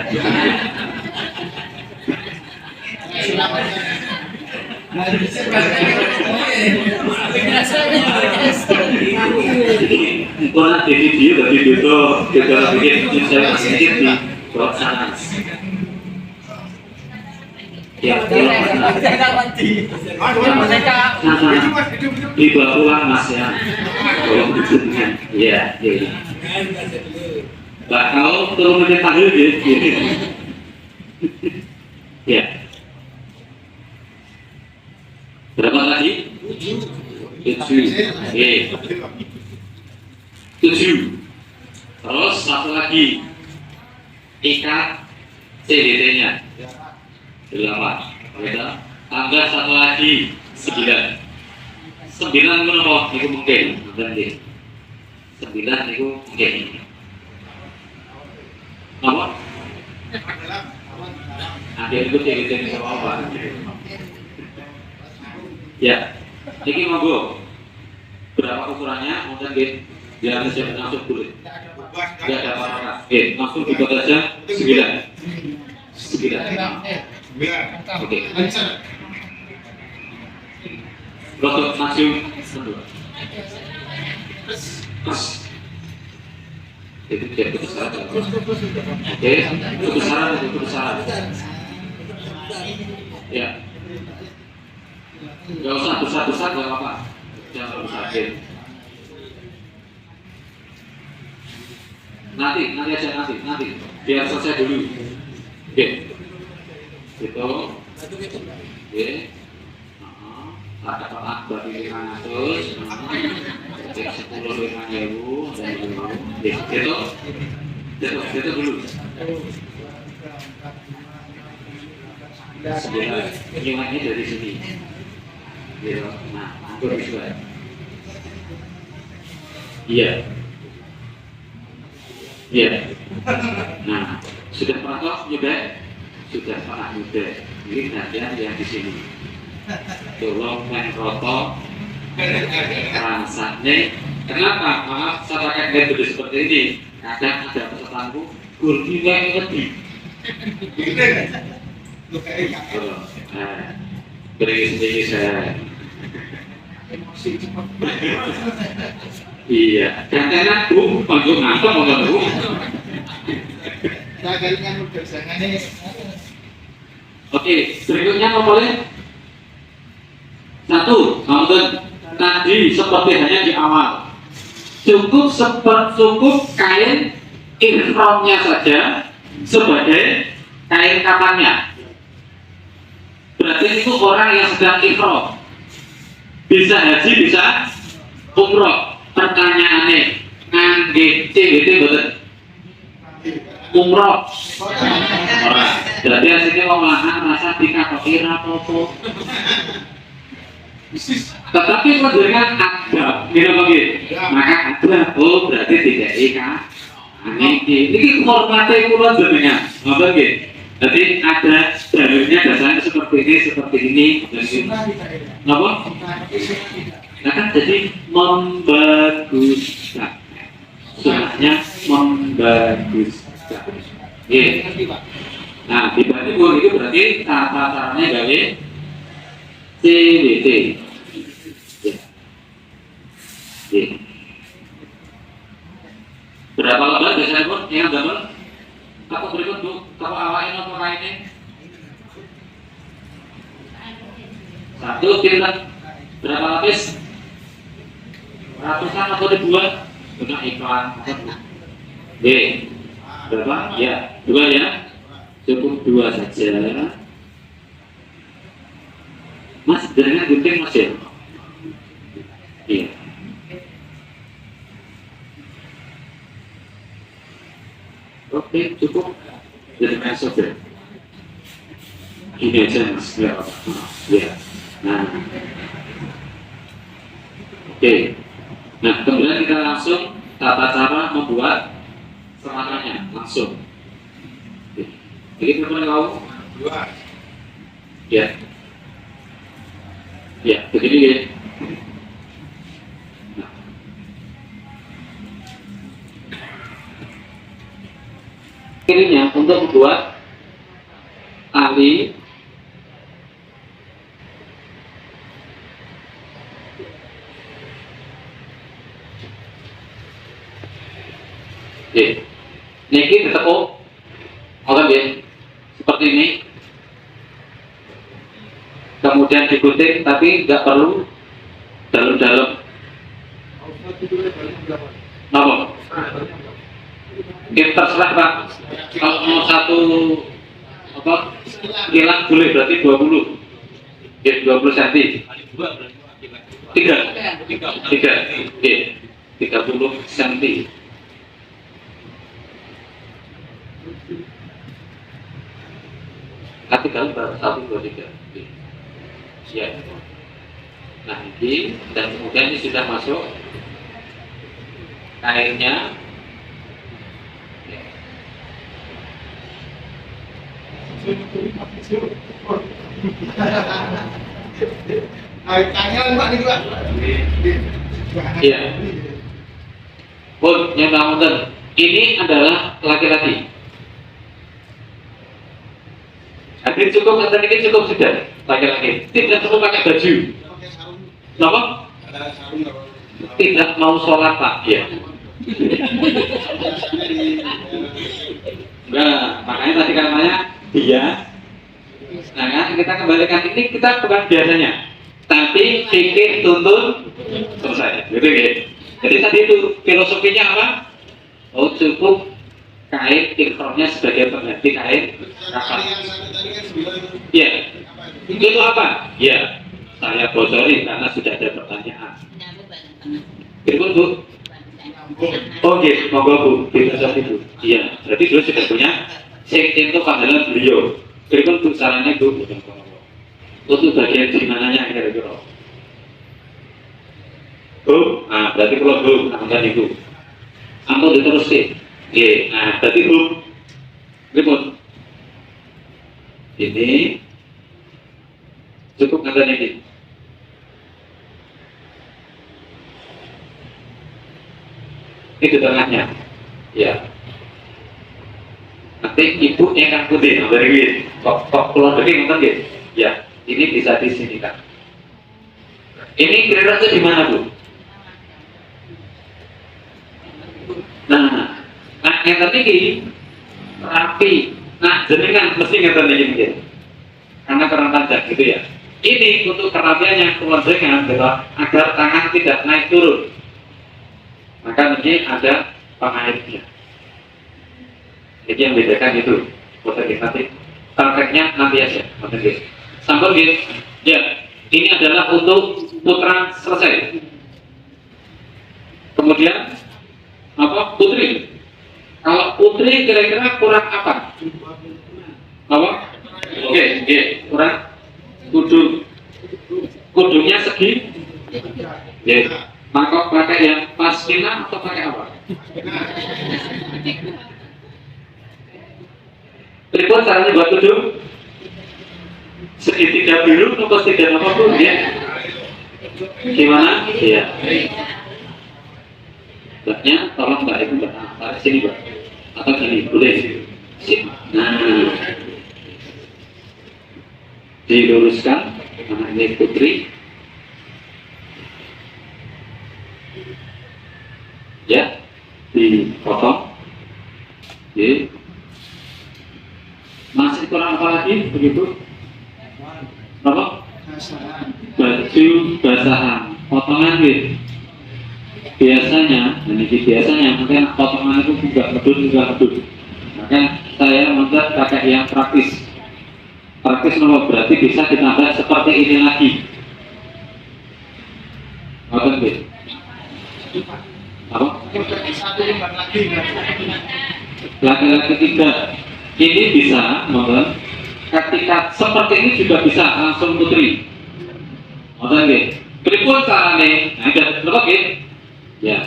Pernah di video dari video bikin saya sedikit di bawah sana. Ya, dibawa pulang mas ya. Iya, iya. Mbak kalau turun menit tahlil gitu. Ya. Berapa tadi? 7. Oke. 7. Terus satu lagi. Ikat CDT-nya. 8. Gitu. Tambah satu lagi 9. 9 menurut itu mungkin. Nanti 9 itu mungkin. Apa? Ada itu CDT sama apa? Ya, ini monggo. Berapa ukurannya? Mungkin di atas yang langsung boleh. Tidak ada apa-apa. Langsung dibuat aja 9. 9. Oke. Rotot langsung. Itu jadi kebesaran. Oke, kebesaran. Ya. Gak usah besar-besar, gak apa-apa. Jangan besar. Nanti aja. Biar selesai dulu. Oke. Gitu. Oke. Ada Pak bagi 500. Oke, 10.000. Gitu dulu. Sebenarnya dari sini. Nah, atur juga. Iya. Nah, sudah pernah nyoba? Sudah pernah nyoba. Ini gantian yang di sini. Tolong main roto. Rasanya. Kenapa? Maaf, saya pakai metode seperti ini. Kadang ada pesertaku, kursinya lebih. Beri saya. Iya, karena bu, panggung ngantuk mau bu. Saya kalinya udah jangan. Oke, berikutnya nomornya 1. Nonton tadi seperti hanya di awal. Cukup kain ihramnya saja sebagai kain kafannya. Berarti itu orang yang sedang ihram. Bisa haji, bisa umroh. Pertanyaannya, ngangge CBT betul? Umroh. Orang. Jadi aslinya olahan rasa dikatoki rapopo. Tetapi dengan adab, gitu begitu. Maka adab, berarti tidak ikat. Ini hormatnya kulon sebenarnya, ngomong gitu. Jadi ada dalilnya dasarnya seperti ini. Apa? Nah kan jadi membaguskan. Sunahnya membaguskan. Nah di Timur itu berarti tata caranya gawe CBT. Berapa lembar biasanya pun yang double? Apa berikut bu? Apa awalnya apa lainnya? 1 kita berapa lapis? Ratusan atau ribuan? Sudah iklan. B. Berapa? Ya, 2 ya. Cukup 2 saja. Mas, jaringan gunting mas ya? Iya. Oke, cukup. Jaringan software. Ini aja mas, nggak apa-apa. Ya. Nah. Oke. Nah, kemudian kita langsung tata cara membuat serangannya langsung. Jadi teman-teman tahu? 2. Ya. Ya, begini ya. Nah. Ininya untuk membuat tali Niki ditekuk, oke, seperti ini. Kemudian digunting, tapi nggak perlu dalam-dalam. Kenapa? Kita terserah Pak. Kalau mau satu apa kilang boleh berarti 20. Ya 20 cm. 30 cm. Tapi kalau berapa? 1, 2, 3. Ya. Nah ini dan kemudian ini sudah masuk kainnya. Kangen Pak nih Pak. Iya. Pun yang namun ini adalah laki-laki. Hadir cukup atau ini cukup sudah laki-laki. Tidak perlu pakai baju. Pakai sarung. Kenapa? Ada sarung nggak? Tidak mau sholat Pak. Ya. Biasanya di Enggak. Makanya tadi katanya dia. Nah kan kita kembalikan ini kita bukan biasanya. Tapi fikih tuntun selesai. Gitu ya. Jadi tadi itu filosofinya apa? Oh cukup kain ikhramnya sebagai pengganti kain kafan. yang satu tadi kan 9 itu. Iya. Apa itu? Itu apa? Ya, saya bocorin karena sudah ada pertanyaan. Berikut Bu. Oh iya, monggo Bu, kita itu. Iya, berarti dulu sudah punya itu panggilan beliau. Berikut Bu sarannya Bu. Untuk bagian di mananya kira-kira? Bu, nah berarti kalau Bu, nah itu. Ampun diterusin. Iya, nah berarti Bu. Berikut. Ini cukup kata ini. Ini di tengahnya, ya. Nanti ibu yang akan putih, dari ini, kok keluar dari nonton gitu, ya. Ini bisa disinikan. Ini kira-kira di mana Bu? Nah yang tadi rapi. Nah, jadi kan mesti ngerti mungkin. Karena kurang tajam gitu ya. Ini untuk kerapiannya keluarganya adalah agar tangan tidak naik turun. Maka ini ada pengaitnya. Jadi yang bedakan itu. Potensi nanti. Prakteknya nanti aja. Potensi. Sampai gitu. Ya, ini adalah untuk putra selesai. Kemudian apa? Putri. Kalau putri kira-kira kurang apa? Apa? Oke, kurang kudunya segi. Ya. Maka pakai yang pasmina atau pakai apa? Tripod caranya buat kudu segitiga biru atau segitiga apapun ya? Gimana? Iya. Baknya tolong Mbak Ibu tarik sini Mbak. Atau gini, boleh sini. Nah, diluruskan. Nah ini putri. Ya, dipotong. Oke. Masih kurang apa lagi begitu? Apa? Baju basahan, potongan gitu. Biasanya, mungkin potongan itu juga medun. Maka saya minta pakai yang praktis. Praktis berarti bisa ditambah seperti ini lagi. Oke, gitu. Apa? Satu lembar lagi kan? Laki-laki tidak. Ini bisa, mohon. Ketika seperti ini juga bisa langsung putri. Mohon gitu. Berikut caranya. Nah, ada berapa gitu? Ya.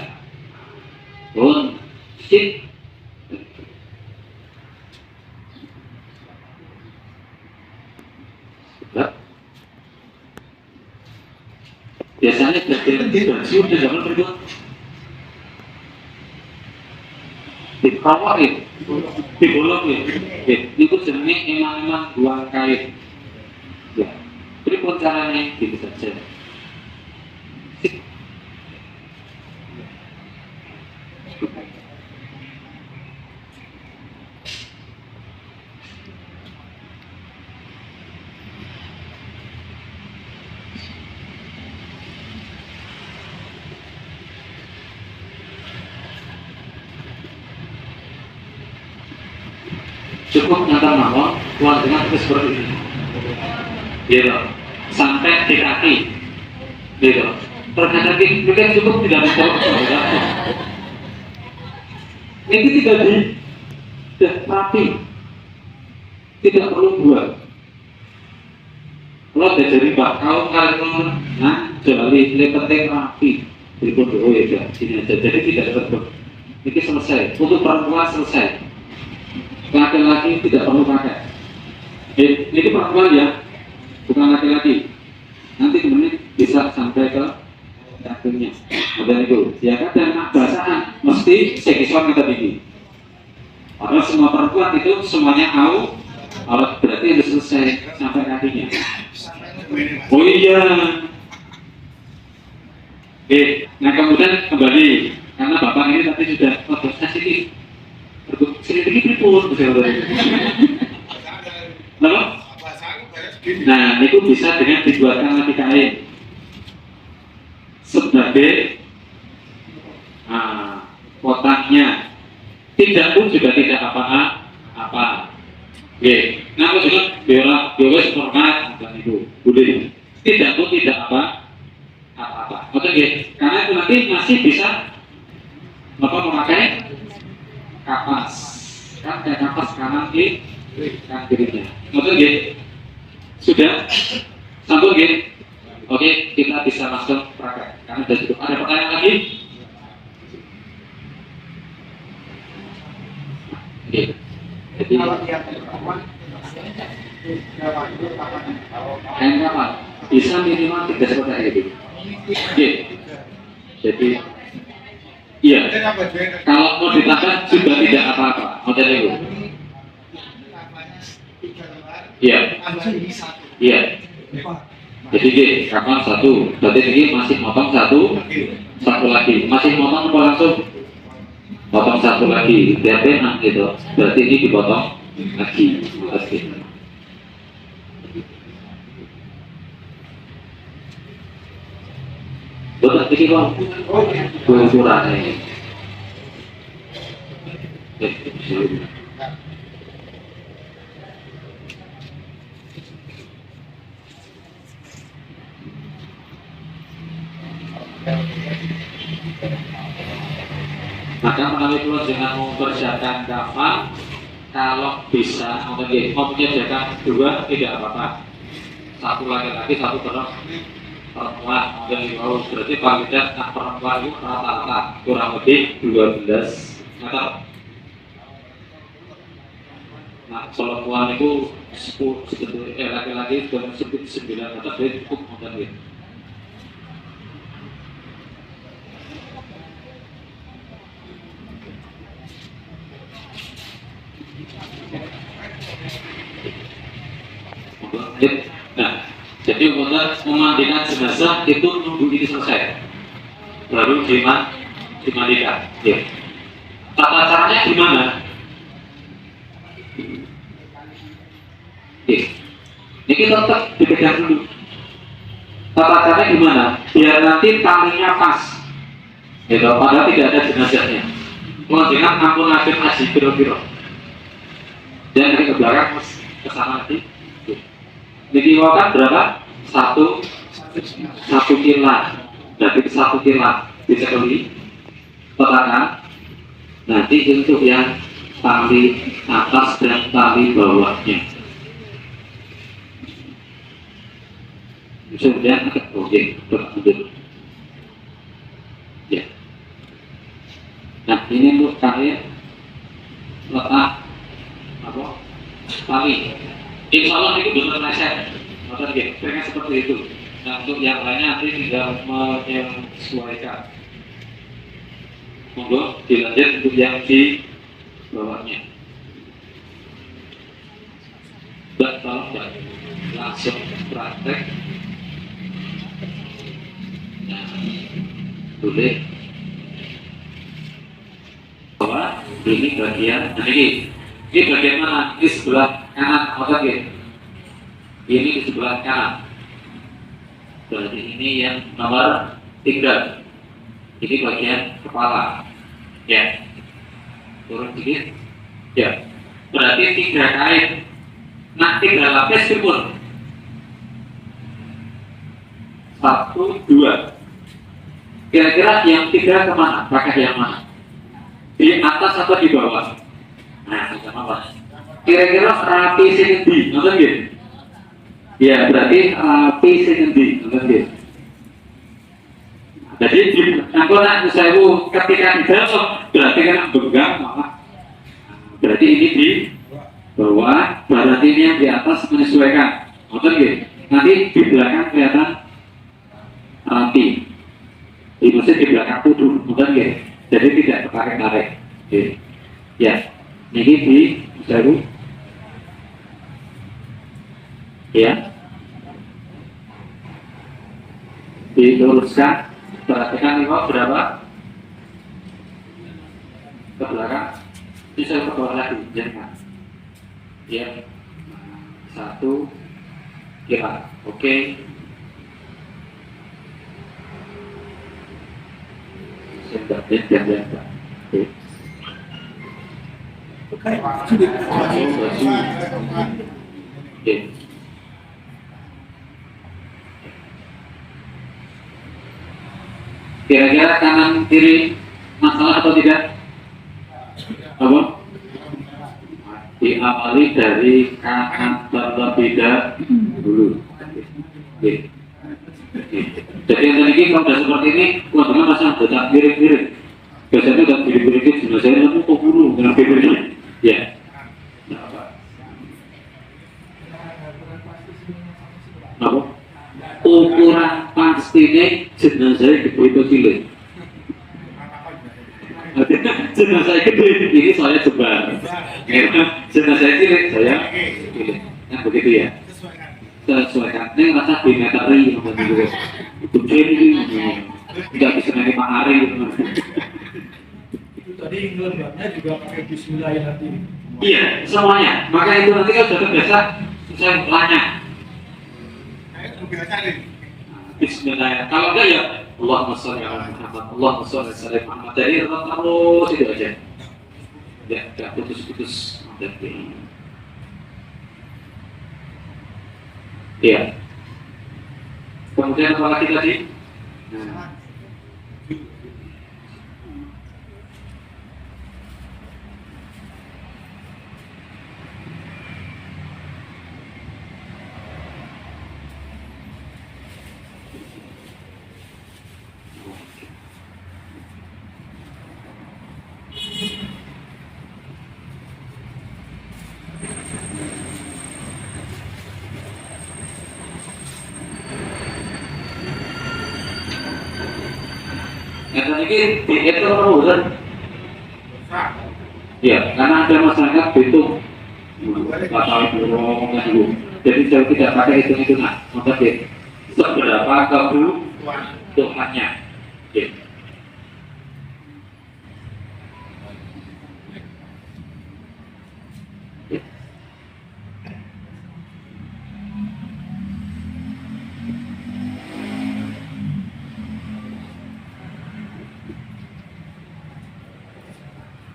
Pun sit. Biasanya baju di zaman berikut dikawarin, digolongin, itu jenis emang buang kain. Ya, berikut caranya gitu saja. Cukup nyata mawon keluar dengan seperti ini, gitu, sampai di kaki, gitu. Ternyata kita cukup tidak mencoba, ini tidak rapi, tidak perlu buat. Kalau dari bakau kalian, nah jadi penting rapi, jadi pun oh ya sini aja, jadi tidak terbentuk. Ini selesai, untuk perempuan selesai. Laki-laki tidak perlu pakai. Ini perempuan ya, bukan laki-laki. Nanti kemudian bisa sampai ke kakinya. Ada itu. Ya kan dan basahan mesti sekisuan kita tinggi. Karena semua perempuan itu semuanya aurat berarti sudah selesai sampai kakinya. Oh iya. Nah kemudian kembali karena bapak ini tadi sudah sensitif. Sedikit pun, nah, itu bisa dengan dibuatkan lagi kain sebagai kotaknya. Tidak pun juga tidak apa-apa. Nah, juga biologis format dan itu boleh. Tidak pun tidak apa-apa. Oke, karena itu nanti masih bisa memakai kapas, kan kayak kapas kanan kirinya. Maksudnya sudah sambung Oke, kita bisa masuk praktek. Karena sudah cukup. Ada pertanyaan lagi? Jadi kain kapal bisa minimal 3 seperti itu. Jadi iya, kalau mau ditambah juga tidak apa-apa, model itu. Iya, iya. Jadi kapal 1, berarti ini masih motong satu lagi, masih motong apa langsung? Potong 1 lagi, biar enak gitu. Berarti ini dipotong lagi. Betul, ini kok ukurannya. Maka melalui keluar dengan mempersiapkan kapal, kalau bisa menyediakan 2 tidak apa-apa. 1 laki-laki, 1 perempuan. Berarti paling tidak perempuan itu rata-rata kurang lebih 12 meter. Nah, perempuan itu 10 laki-laki sudah 9 meter, jadi cukup modal gitu. Nah, jadi untuk memandikan jenazah itu nunggu ini selesai, baru dimandikan. Ya. Tata caranya gimana? Ini kita tetap dipegang dulu. Tata caranya gimana? Biar nanti talinya pas. Gitu, padahal tidak ada jenazahnya. Mengenai ampun akhir haji biro-biro. Dan dari ke belakang ke sana lagi. Ditiwakan berapa? 1 kilat. Jadi 1 kilat bisa beli petakan. Nanti untuk yang tali atas dan tali bawahnya. Kemudian agak berlanjut. Ya. Nah ini untuk kalian letak apa? Tali. Insya Allah itu benar meleset, pengen seperti itu. Nah untuk yang lainnya nanti tinggal menyesuaikan. Monggo dilanjut untuk yang di bawahnya. Tolong langsung praktek. Nah, boleh. Bahwa ini bagian ini Ini bagian mana? Ini sebelah kanan, otak ya. Ini di sebelah kanan. Berarti ini yang nomor 3. Ini bagian kepala. Ya. Turun sedikit. Ya. Berarti 3 kain. Nah, 3 lapis pun. 1, 2. Kira-kira yang 3 kemana? Pakai yang mana? Di atas atau di bawah? Nah, sama apa? Kira-kira rapi sing endi? Ngoten nggih? Ya, berarti rapi sing endi? Ngoten nggih. Jadi di angkona sewu ketika di dalam berarti kan pegang maka berarti ini di bawah, berarti ini yang di atas menyesuaikan. Ngoten nggih. Nanti di belakang kelihatan rapi. Di mesin di belakang tuduh, bukan ya? Jadi tidak tertarik-tarik. Ya, ini di sewu. Ya, diluruskan. Perhatikan ini berapa? Ke belakang. Ini saya ke bawah lagi, jangan. Ya, 1 kira, oke. Kira-kira kanan kiri masalah atau tidak? Apa? Diawali dari kanan terlebih dahulu. Jadi yang tadi kalau sudah seperti ini, teman-teman masih tidak mirip-mirip. Biasanya tidak mirip-mirip itu, saya lalu kok buru dengan mirip-mirip. Ya. Apa? Ukuran pastinya jenazah begitu cilik. Jenazah gede, ini saya sebar. Jenazah cilik, saya cilik. Nah begitu ya. Sesuaikan. Ini rasa dimeteri itu ini tidak bisa nanti Pak Ari. Itu tadi lembabnya juga pakai bismillah ya nanti. Iya, semuanya. Maka itu nanti kan sudah terbiasa saya tanya. Bismillah. Kalau enggak ya Allahumma sholli ala Muhammad, Allahumma sholli ala Muhammad. Jadi terus itu aja. Ya, enggak putus-putus. Iya. Kemudian apa lagi tadi? Nah. Yang tadi itu betul. Ya, karena ada masyarakat itu batal burung dulu. Jadi saya tidak pakai hitung-hitungan. Maksudnya seberapa kebutuhannya. Ya.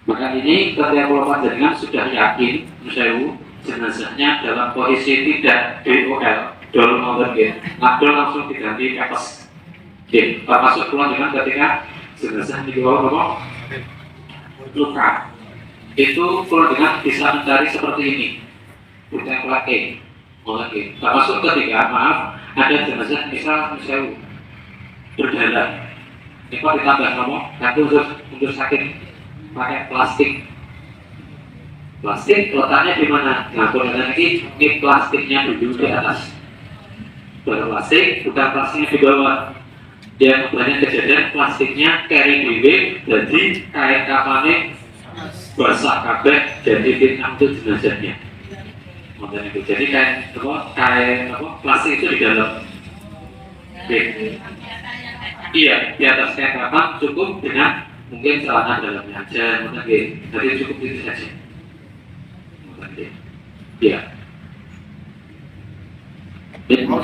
Maka ini ketika kalau panjenengan sudah yakin, misalnya jenazahnya dalam posisi tidak DOL, dol motor gitu, ngadol langsung diganti kepes. Oke, termasuk pulang dengan ketika jenazah di bawah apa? Luka. Itu pulang dengan bisa mencari seperti ini, bukan pelake, oke. Termasuk ketika ada jenazah misalnya berdarah, ini kok ditambah ngomong, nanti untuk sakit. Pakai plastik letaknya di mana? Nah, kemudian ini plastiknya duduk di atas. Bukan plastik, bukan plastiknya di bawah. Dia kemudian kejadian plastiknya carry diri, jadi kain kafannya basah kabeh, jadi fitnah itu jenazahnya. Kemudian itu jadi kain plastik itu di dalam. Iya, di atas kain kafan cukup dengan mungkin celana dalamnya aja, mungkin jadi cukup itu saja. Ya. Kalau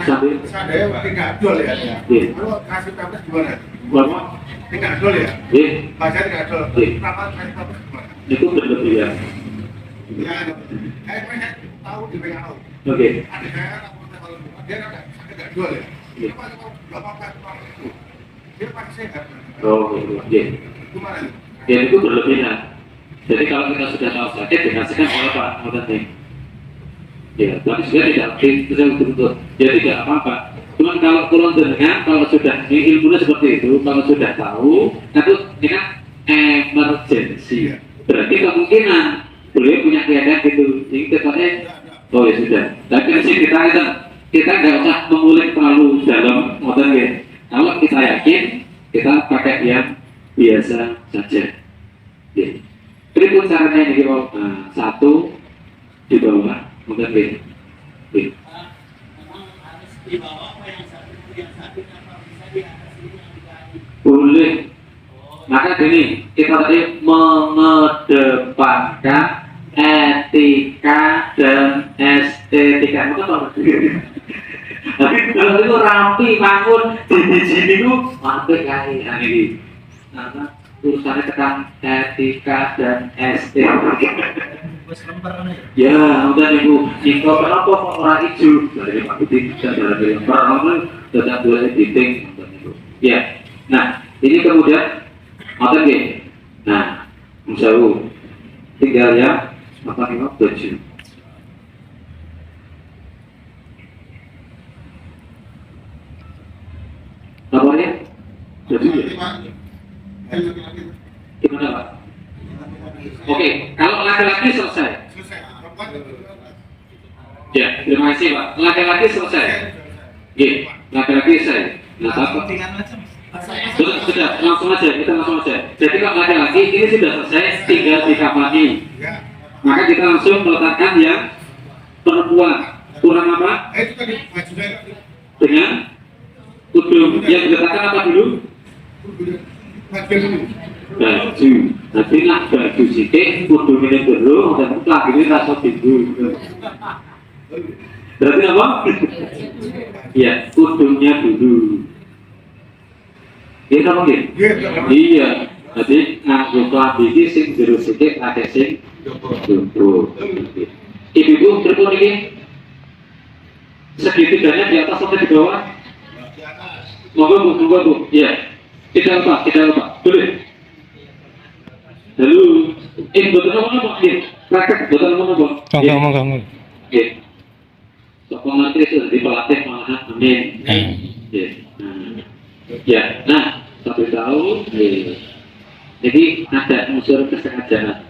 sambil Seandainya Pak tidak adol ya, Iya. kalau kasih pepes gimana? Bapak, Tidak adol ya? Baca tidak adol, Iya. kenapa kasih pepes gimana? itu berlebihan. Ya, mereka tahu di PKO. Oke. Ada saya kalau dia kan tidak adol ya. Iya. Kenapa kalau nggak apa-apa itu? Dia pasti sehat. Oh, iya. Gimana? Ya itu berlebihan. Jadi kalau kita sudah tahu sakit, dikasihkan oleh Pak Mutasi. Ya, tapi sebenarnya tidak betul. Ya tidak apa-apa. Cuman kalau kurang dengar, kalau sudah ilmunya seperti itu, kalau sudah tahu, itu ini kan emergency. Berarti kemungkinan beliau punya keadaan gitu. Jadi ketanya, oh ya sudah. Tapi sih kita nggak usah mengulik terlalu dalam modal ya. Kalau kita yakin, kita pakai yang biasa saja. Ya. Ini pun caranya ini kalau satu di bawah, mungkin B. Boleh. Maka gini, kita tadi mengedepankan etika dan estetika. Tapi kalau itu rapi, bangun, di sini itu sampai kayak ini. Karena urusannya tentang etika dan estetika. Ya, udah ibu. Jika kenapa kok orang hijau dari Pak Budi dan dari lembar orang tidak boleh editing. Ya, nah ini kemudian apa lagi? Nah, misalnya tinggal ya apa ini baju. Nomornya? Jadi gimana Pak? Oke, kalau laki-laki selesai. Ya, terima kasih Pak. Laki-laki selesai. Oke, laki-laki selesai. Nah, sudah, langsung aja, kita langsung aja. Jadi kalau laki-laki ini sudah selesai, tinggal dikafani. Maka kita langsung meletakkan yang perempuan. Kurang apa? Dengan udung. Yang diletakkan apa dulu? Baju. Nanti nak baju sikit, udung ini dulu, dan lagi ini rasa bingung. Berarti apa? Ya, udungnya dulu. Iya apa gitu? Iya. Jadi nganggo klambi iki sing jero sikit akeh sing jero. Ibu berpun ini segitiganya di atas atau di bawah? Monggo Bu. Iya. Tidak lupa. Boleh. Lalu, betul apa? Iya. Praktek betul apa? Ngomong. Oke. Sokong nanti sudah dipelatih malahan, amin. Ya, nah, satu tahun, jadi ada unsur kesengajaan.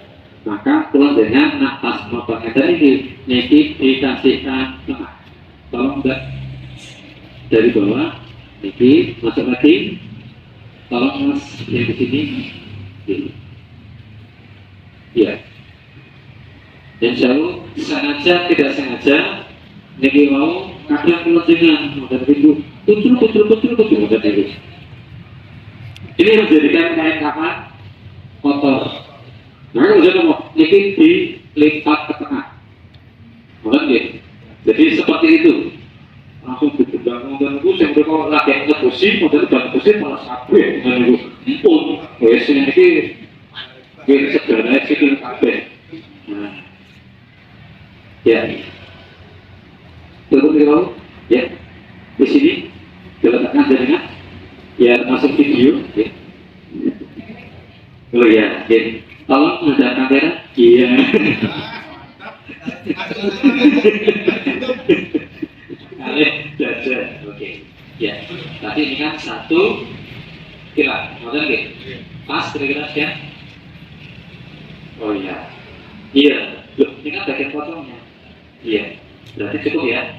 Maka pulang dengan nafas motornya tadi niki dikasihkan tengah. Tolong enggak dari bawah, niki masuk lagi. Tolong mas yang di sini. Ya. Insya Allah sengaja tidak sengaja niki mau kadang kelencingan modal itu tutul modal itu. Ini menjadikan kain kafan kotor. Maka kemudian mau niki dilipat ke tengah. Bukan gitu. Jadi seperti itu. Langsung dibangun dan itu yang mereka lagi ngebusi, modal ngebusi malah sabu ya dengan itu. Empun. Wes ini sebenarnya sikil kabeh. Ya. Tunggu dulu, ya. Di sini diletakkan jaringan, ya masuk video, ya. Oh ya, tolong menghadap kamera, iya. Kalian jajan, oke. Ya, tadi ini kan satu kira, model gitu. Pas kira-kira ya. Oh iya, loh ini kan bagian potongnya. Iya. Berarti cukup ya?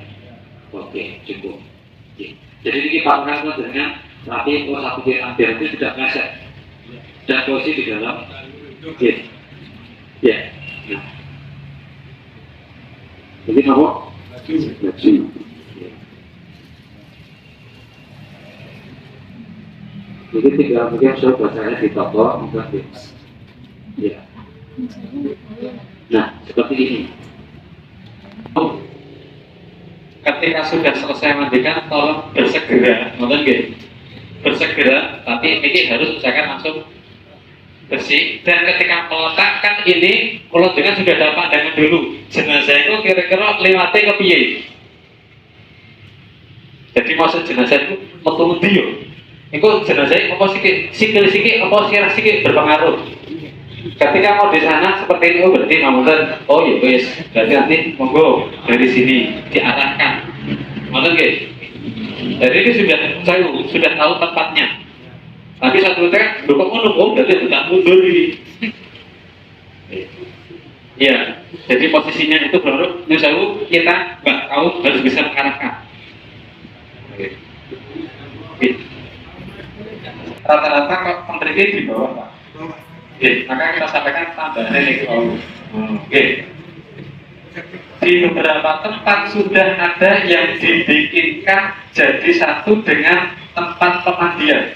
Oke, cukup. Oke. Jadi ini patokan dengan rapi satu ampere itu sudah meleset dan posisi di dalam. Oke. Ya. Nah. Jadi apa? Baju. Jadi tinggal mungkin saya bacanya di toko, mungkin ya. Nah, seperti ini. Oh, ketika sudah selesai mandikan, tolong bersegera, nonton gitu, bersegera. Tapi ini harus usahakan langsung bersih. Dan ketika meletakkan ini, kalau dengan sudah ada pandangan dulu, jenazah itu kira-kira lewatnya ke piye. Jadi maksud jenazah itu metu dia. Itu jenazah apa sikil apa sirah berpengaruh. Ketika mau di sana seperti ini, oh berarti ngamunten, oh ya wes, berarti nanti monggo dari sini diarahkan. Maksud guys, jadi ini sudah tahu tempatnya. Tapi satu kan kok ngono, oh berarti bukan mundur ini. Ya, jadi posisinya itu baru nyusahu kita nggak tahu harus bisa mengarahkan. Rata-rata kok penderita di bawah Pak. Oke, maka kita sampaikan tambahan ini Oke. Di beberapa tempat sudah ada yang dibikinkan jadi satu dengan tempat pemandian.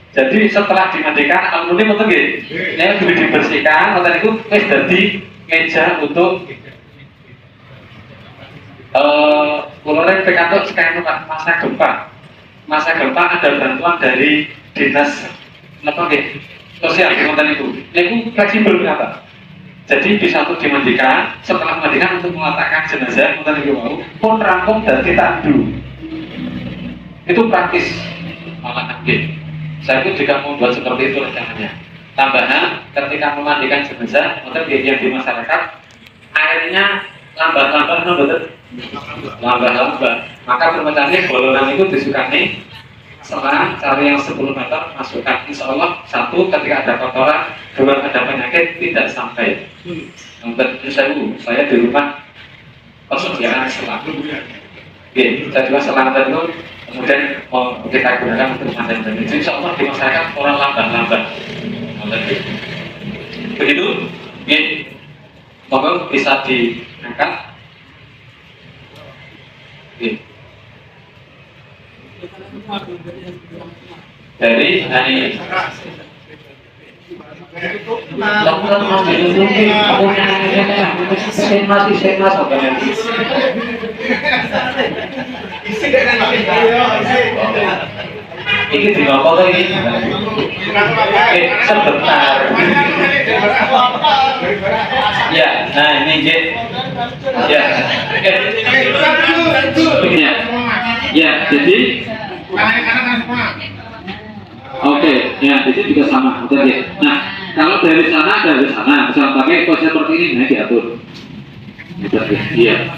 Jadi setelah dimandikan, alumni betul nggih? Yang sudah dibersihkan, hotel itu jadi meja untuk kulornya pekantuk sekarang masa gempa ada bantuan dari dinas apa nggih? Sosial konten itu fleksibel berapa? Jadi bisa untuk dimandikan, setelah dimandikan untuk meletakkan jenazah konten itu mau pun rampung dan ditandu. Itu praktis malah saya pun juga membuat seperti itu rencananya. Tambahan ketika memandikan jenazah konten yang di masyarakat airnya lambat-lambat maka permintaannya golongan itu disukani selang cari yang 10 meter masukkan. Insya Allah satu ketika ada kotoran, dua ada penyakit tidak sampai. Untuk saya di rumah persediaan selang. Oke, saya juga selang itu kemudian kita gunakan untuk mandikan. Insya Allah di masyarakat orang lambat. Begitu, monggo bisa diangkat. Dari hari dokter masih dilindungi, ini di bawah lagi. Sebentar. Ya, nah ini J. Ya. Ya, jadi oke, ya, di sini juga sama. Oke. Nah, kalau dari sana dari sana, bisa pakai pose seperti ini, nah diatur. Iya.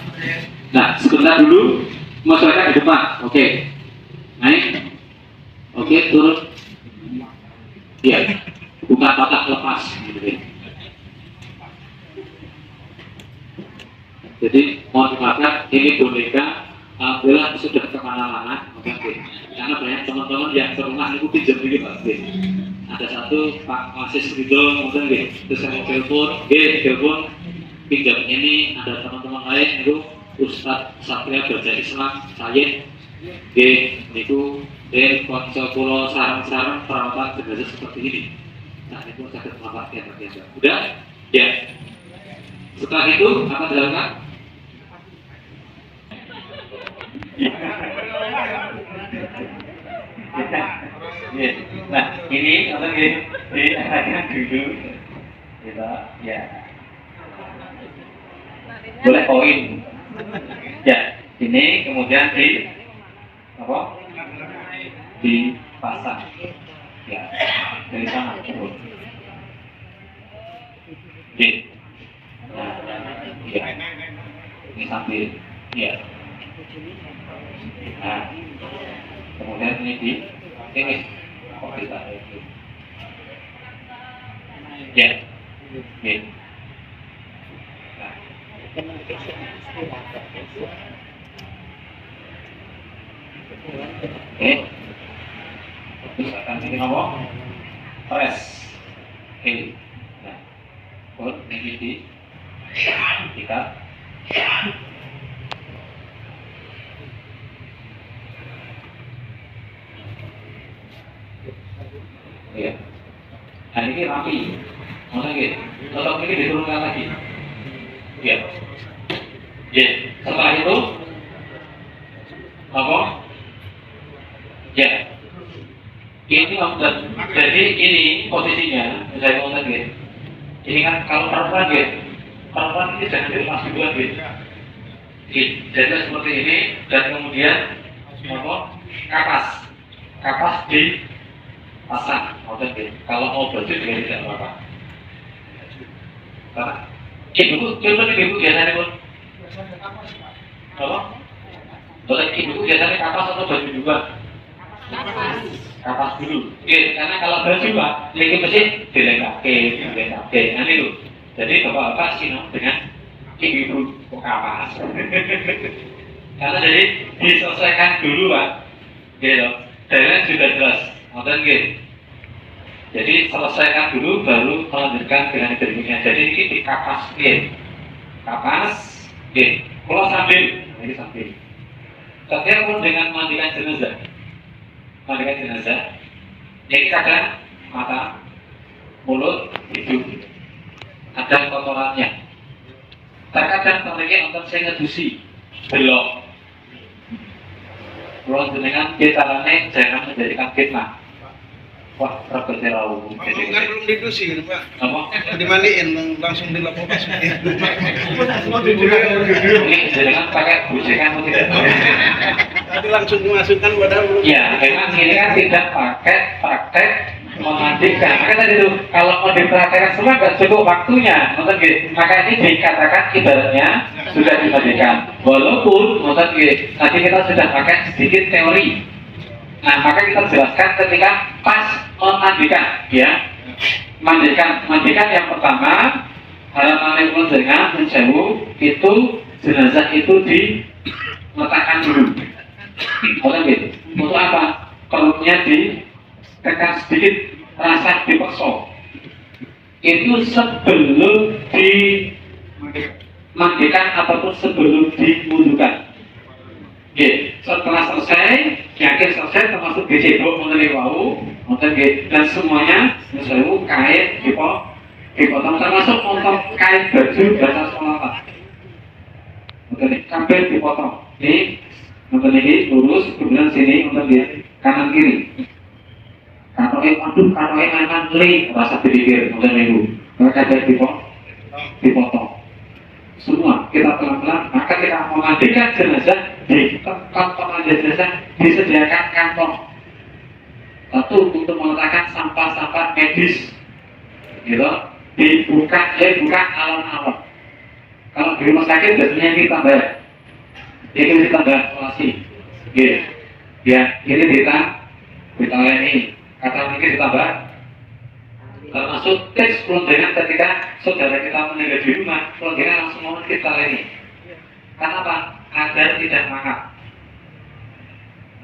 Nah, sebentar dulu, masyarakat di depan. Oke, naik. Oke, turun. Iya. Buka kotak lepas. Jadi mohon dimaafkan, ini boneka alhamdulillah sudah kemana-mana. Oke. Karena banyak teman-teman yang serumah itu pinjam ini Pak. Ada satu Pak Masis Ridho, kemudian terus saya telepon pinjam ini. Ada teman-teman lain itu Ustadz Satria Baca Islam saya itu dari konco pulau sarang-sarang perawatan jenazah seperti ini. Nah itu sakit memanfaatkan ternyata. Udah? Ya. Setelah itu apa dilakukan? Nah ini untuk diarahkan dulu kita ya boleh poin ya ini kemudian di apa dipasang ya dari sana turun nah ya ini sambil ya nah kemudian ini di ini kita ya nah terus akan ini ngomong press nah ini di kita ya. Nah ini rapi, maksudnya gitu. Tetap ini diturunkan lagi. Ya. Ya. Setelah itu apa? Ya. Ini maksud. Jadi ini posisinya, saya mau tanya. Ini kan kalau perempuan ya, perempuan ini jangan dilepas duluan ya. Jadi seperti ini dan kemudian apa? Kapas dipasang, maksud ya. Kalau mau baju juga tidak apa-apa. Karena ibu biasanya pun apa? Kalau ibu biasanya kapas atau baju juga? Kapas dulu. Karena kalau baju pak, lagi mesti dilengkapi. Nah itu. Jadi bapak-bapak sih dengan ibu kok kapas. Karena jadi diselesaikan dulu pak. Gitu. Dan sudah jelas. Maksudnya gitu. Jadi selesaikan dulu baru melanjutkan dengan berikutnya. Jadi ini dikapas, kapas, kalau sambil, ini sambil. Ketika pun dengan mandikan jenazah, jadi kadang mata, mulut, hidung, ada kotorannya. Terkadang mereka untuk saya ngedusi, belok. Kalau dengan caranya jangan menjadikan fitnah. Wah, rapat terau. Kan belum didusi, Pak. Apa? Dimandiin langsung dilapor masukin. Ini jangan pakai bujekan atau tidak? Tadi langsung dimasukkan padahal belum. Ya, memang ini kan tidak pakai praktek memandikan. Maka tadi itu kalau mau dipraktekkan semua nggak cukup waktunya, maksud gitu. Maka ini dikatakan ibaratnya sudah dimandikan. Walaupun maksud gitu, tadi kita sudah pakai sedikit teori. Nah, maka kita jelaskan ketika pas memandikan, ya. Mandikan yang pertama, harapan itu dengan menjauh itu jenazah itu diletakkan dulu. Gitu. Untuk apa? Perutnya ditekan sedikit, rasa dipekso. Itu sebelum dimandikan ataupun sebelum diwudukan. Setelah selesai, yakin selesai termasuk dicebok mengenai wau, dan semuanya misalnya kain dipotong termasuk potong kain baju dasar sholat. Kabel dipotong. Ini lurus, kemudian sini kanan kiri. Katoe kanan kiri, rasa dipikir ibu. Kabel dipotong. Semua kita pelan-pelan, maka kita memandikan jenazah di tempat pemandian jenazah disediakan kantong. Satu untuk meletakkan sampah-sampah medis, gitu. Bukan alon-alon. Kalau di rumah sakit biasanya kita tambah, ini ditambah isolasi, gitu. Ya, ini ditambah ini, kata ini ditambah. Termasuk tes pelundangan ketika saudara kita meninggal di rumah, pelundangan langsung mau kita ini. Kenapa? Agar tidak mangap.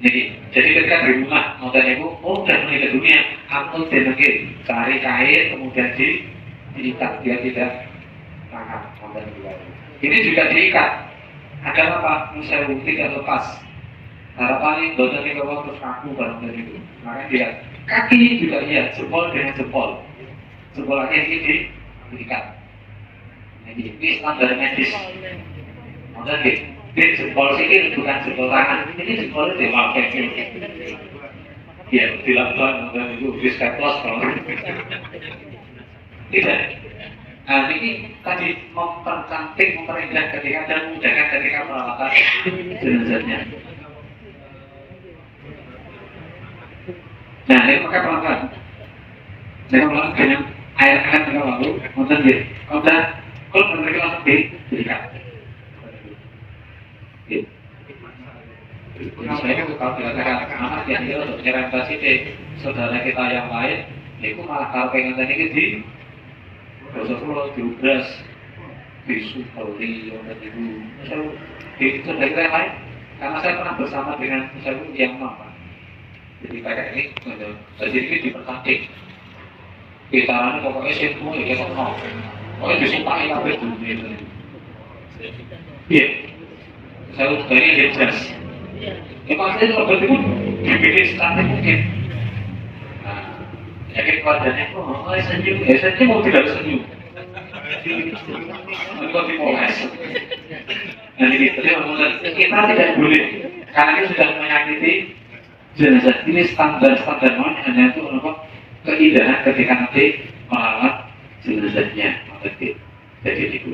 Jadi ketika di rumah, modal ibu, udah meninggal dunia, ampun denegir, cari kain, kemudian diikat, dia tidak mangap. Ini juga diikat. Agar apa? Misalnya tidak lepas. Harapannya dosa ini bawa terus kaku barang dari itu. Makanya dia kaki juga iya, jempol dengan jempol. Jempolnya ini diikat. Ini standar medis. Maksudnya gitu. Jempol sini bukan jempol tangan. Ini jempolnya dipakai. Ya, dilakukan dan itu diskaplos kalau tidak. Nah, ini tadi mempercantik, memperindah ketika dan memudahkan ketika perawatan jenazahnya. Nah, ini pakai pelan-pelan. Jangan pelan dengan air hangat dengan lalu, nonton dia. Kalau mereka langsung diberikan. Saya kalau dikatakan anak yang dia untuk nyerempasi di saudara kita yang lain, itu malah kalau pengen tadi di dosa pulau diubras, disupari, dan ibu. Di saudara kita yang lain, karena saya pernah bersama dengan misalnya yang mama. Jadi kayak ini, jadi ini dipercantik. Gitarannya pokoknya semua ya kayak kenal. Pokoknya disumpahin apa itu. Iya. Saya dari jelas. Ya pasti kalau bertemu dibikin secantik mungkin. Nah, yakin keluarganya, senyum. Senyum mau tidak senyum. Untuk dipoles. Nah ini kita tidak boleh karena ini sudah menyakiti jenazah. Ini standar hanya itu apa keindahan ketika nanti merawat jenazahnya. Jadi itu.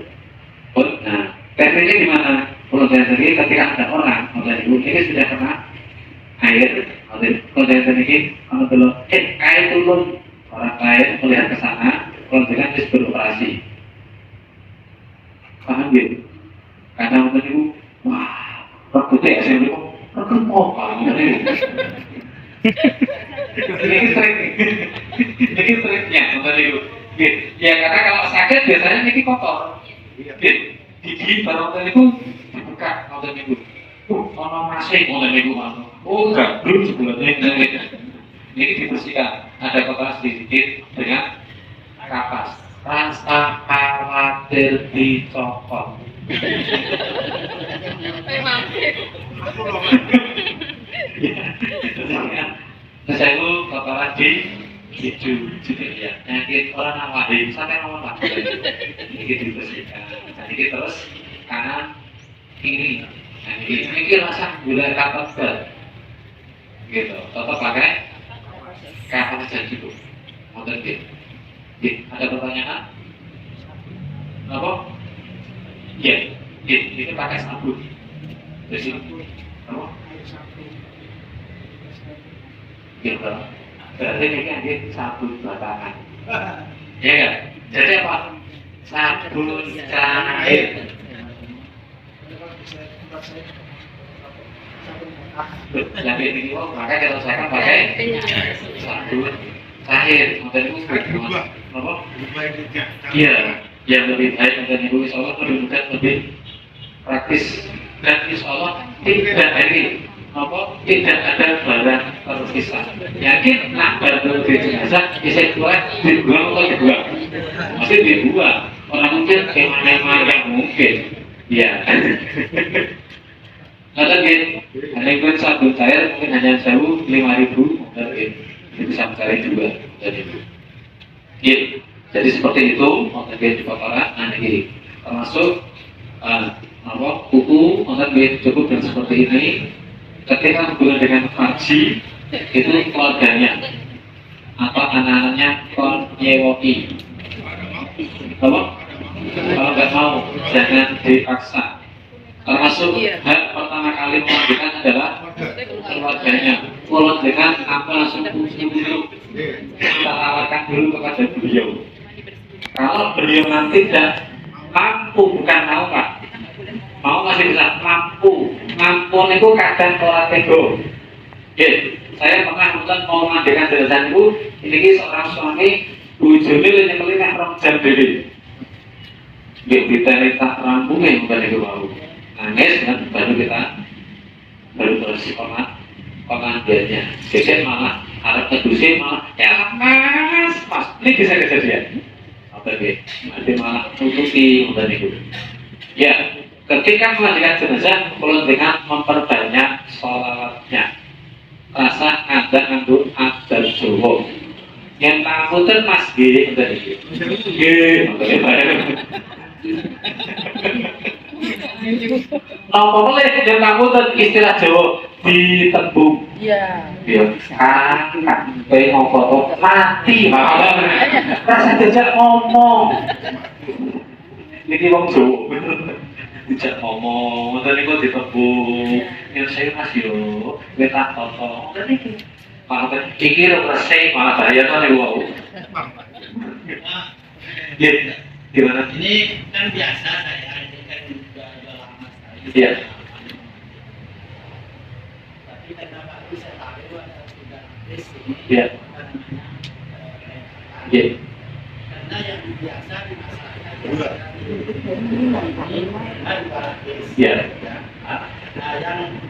Nah, tekniknya di mana? Kalau saya sendiri ketika ada orang, ini sudah kena air. Kalau saya sendiri, air turun, orang lain melihat ke sana, kalau dengan harus beroperasi. Paham gitu? Karena mungkin itu, wah, perkutek saya bilang, perkemuk, ini triknya, mungkin itu. Ya karena kalau sakit biasanya ini kotor. Gigi barongsai itu dibuka nonton minggu. Ono masih nonton minggu mana? Oh enggak, belum sebulannya. Ini dibersihkan. Ada kotoran sedikit dengan kapas. Rasa khawatir dicopot. Saya itu kotoran di hijau juga ya. Nyakit orang nawahin sampai ngomong lah. Ini dibersihkan. Jadi terus kanan kiri. Nah, ini rasa gula kapal gitu. Tetap pakai kapal saja dulu. Motor gitu. Ada pertanyaan? Apa? Iya. Ini pakai sabun. Bersih. Apa? Gitu. Berarti ini kan dia sabun batangan. Ya kan? Jadi apa? Sabun cair. Yang ini maka kalau saya kan pakai sabun cair. Mungkin itu berubah. Apa? Iya. Yang lebih baik mungkin itu insya Allah lebih praktis dan insya Allah tidak ada barang terpisah. Yakin nak barang di jenazah bisa dibuang atau dibuang? Masih dibuang. Orang mungkin kemana-mana yang mungkin. Ya. Ada hanya pun sabun cair mungkin hanya 5.000 mungkin bisa mencari juga dari itu. Jadi seperti itu mungkin di paparan nanti termasuk kuku mungkin cukup dan seperti ini. Ketika hubungan dengan farji itu keluarganya atau anak-anaknya konyewoki. Apa? Kalau nggak mau jangan dipaksa. Termasuk hal pertama kali melanjutkan adalah keluarganya. Kalau dengan apa langsung dulu kita tawarkan dulu kepada beliau. Kalau beliau nanti tidak mampu, bukan mau Pak. Mau masih bisa mampu itu kadang orang tego. Saya pernah nonton mau mandikan jenazah itu, ini seorang suami bujuni yang melingkar rong jam dulu. Kita tak rampungnya bukan itu mau nangis kan baru terus pengandiannya. Jadi malah harap tedusin malah ya mas ini bisa kejadian. Nanti malah tutupi bukan itu. Ya. Ketika memandikan jenazah, perlu dengan memperbanyak sholawatnya. Rasa ada ngandung adab Jawa. Yang pangapunten Mas G, ngoten iki. Nggih, napa boleh yang pangapunten istilah Jawa ditembung. Iya. Ya, kan ngopo mati malah. Rasa jajak ngomong. Niki wong Jawa. Tidak ngomong, tadi kok ditebung. Yang saya Mas yo, kita toto. Tadi malah pikir resep malah bahaya tuh nih wow. Gimana? Ini kan biasa saya ini kan juga lama sekali. Iya. Tapi kenapa bisa tahu ada sudah artis ini? Iya. Iya. Karena yang biasa di masyarakat Iya. Nah,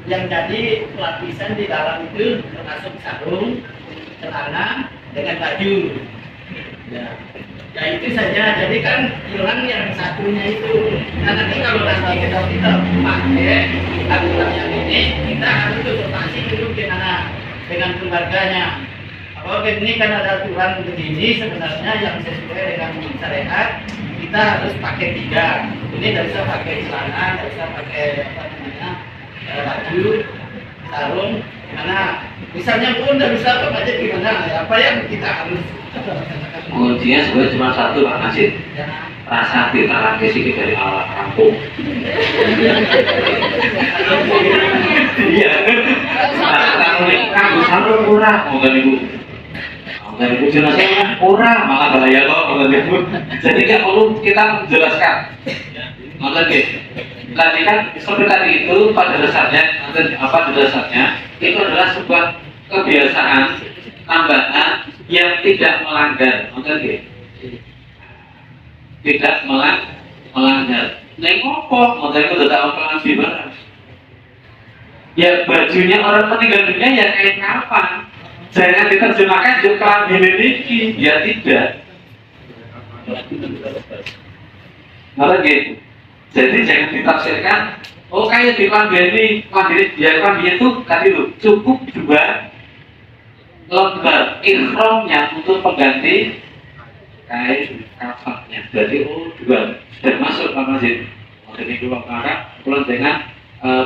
yang jadi lapisan di dalam itu termasuk sarung, celana dengan baju. Ya itu saja. Jadi kan hilang yang satunya itu. Nah nanti kalau nanti kita pakai aturan yang ini, kita harus konsultasi dulu dengan keluarganya. Kalau ini kan ada aturan begini sebenarnya yang sesuai dengan syariat. kita harus pakai 3. Ini tidak bisa pakai celana, tidak bisa pakai apa namanya baju, sarung. Karena misalnya pun tidak bisa pakai gimana? Apa yang kita harus kuncinya sebenarnya cuma satu Pak Nasir, rasa diterangke sikit dari awal kampung. Iya. Kamu selalu murah, mungkin ibu. Mungkin ibu jelasnya murah, malah bahaya kok, mungkin ibu. Jadi kan perlu kita menjelaskan. Mungkin gitu. Tadi kan seperti tadi itu pada dasarnya, pada dasarnya itu adalah sebuah kebiasaan tambahan yang tidak melanggar, mungkin gitu. Tidak melanggar. Neng opo, mungkin itu tidak orang di mana. Ya bajunya orang meninggal dunia ya kayak kapan? Jangan diterjemahkan juga ini, ya tidak. Malah gitu. Jadi jangan ditafsirkan, oh kayak di pandemi ya pandemi itu tadi itu cukup 2 lembar ikhramnya untuk pengganti kain kafannya. Jadi 2 sudah masuk Pak Masjid. Jadi 2 maka pulang dengan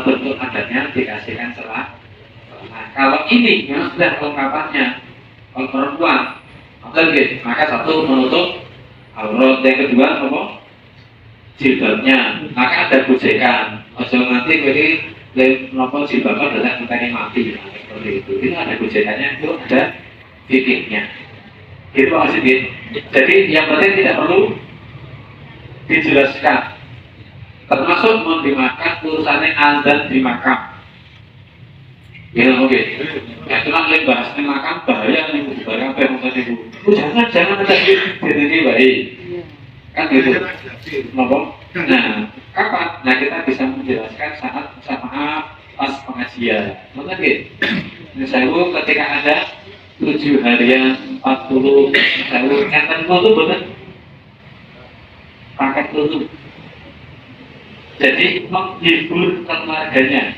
bentuk adatnya dikasihkan celah. Nah, kalau ini yang sudah kelengkapannya, kalau perempuan, maka satu menutup aurat, yang kedua apa? Jilbabnya, maka ada gojekan. Ojo nanti jadi nopo jilbabnya adalah menteri mati, seperti itu. Itu ada gojekannya, itu ada fikihnya. Itu maksudnya. Jadi yang penting tidak perlu dijelaskan. Termasuk dimakan urusannya azan di makam. Ya oke. Ya cuma lek bahas makam bahaya nih barang apa yang ibu. Jangan ada jadi baik. Kan gitu. Kenapa? Nah, kapan? Nah kita bisa menjelaskan saat bersamaan pas pengajian. Benar gitu. Misalnya ketika ada 7 harian 40 enten itu benar pakai tutup. Jadi menghibur keluarganya.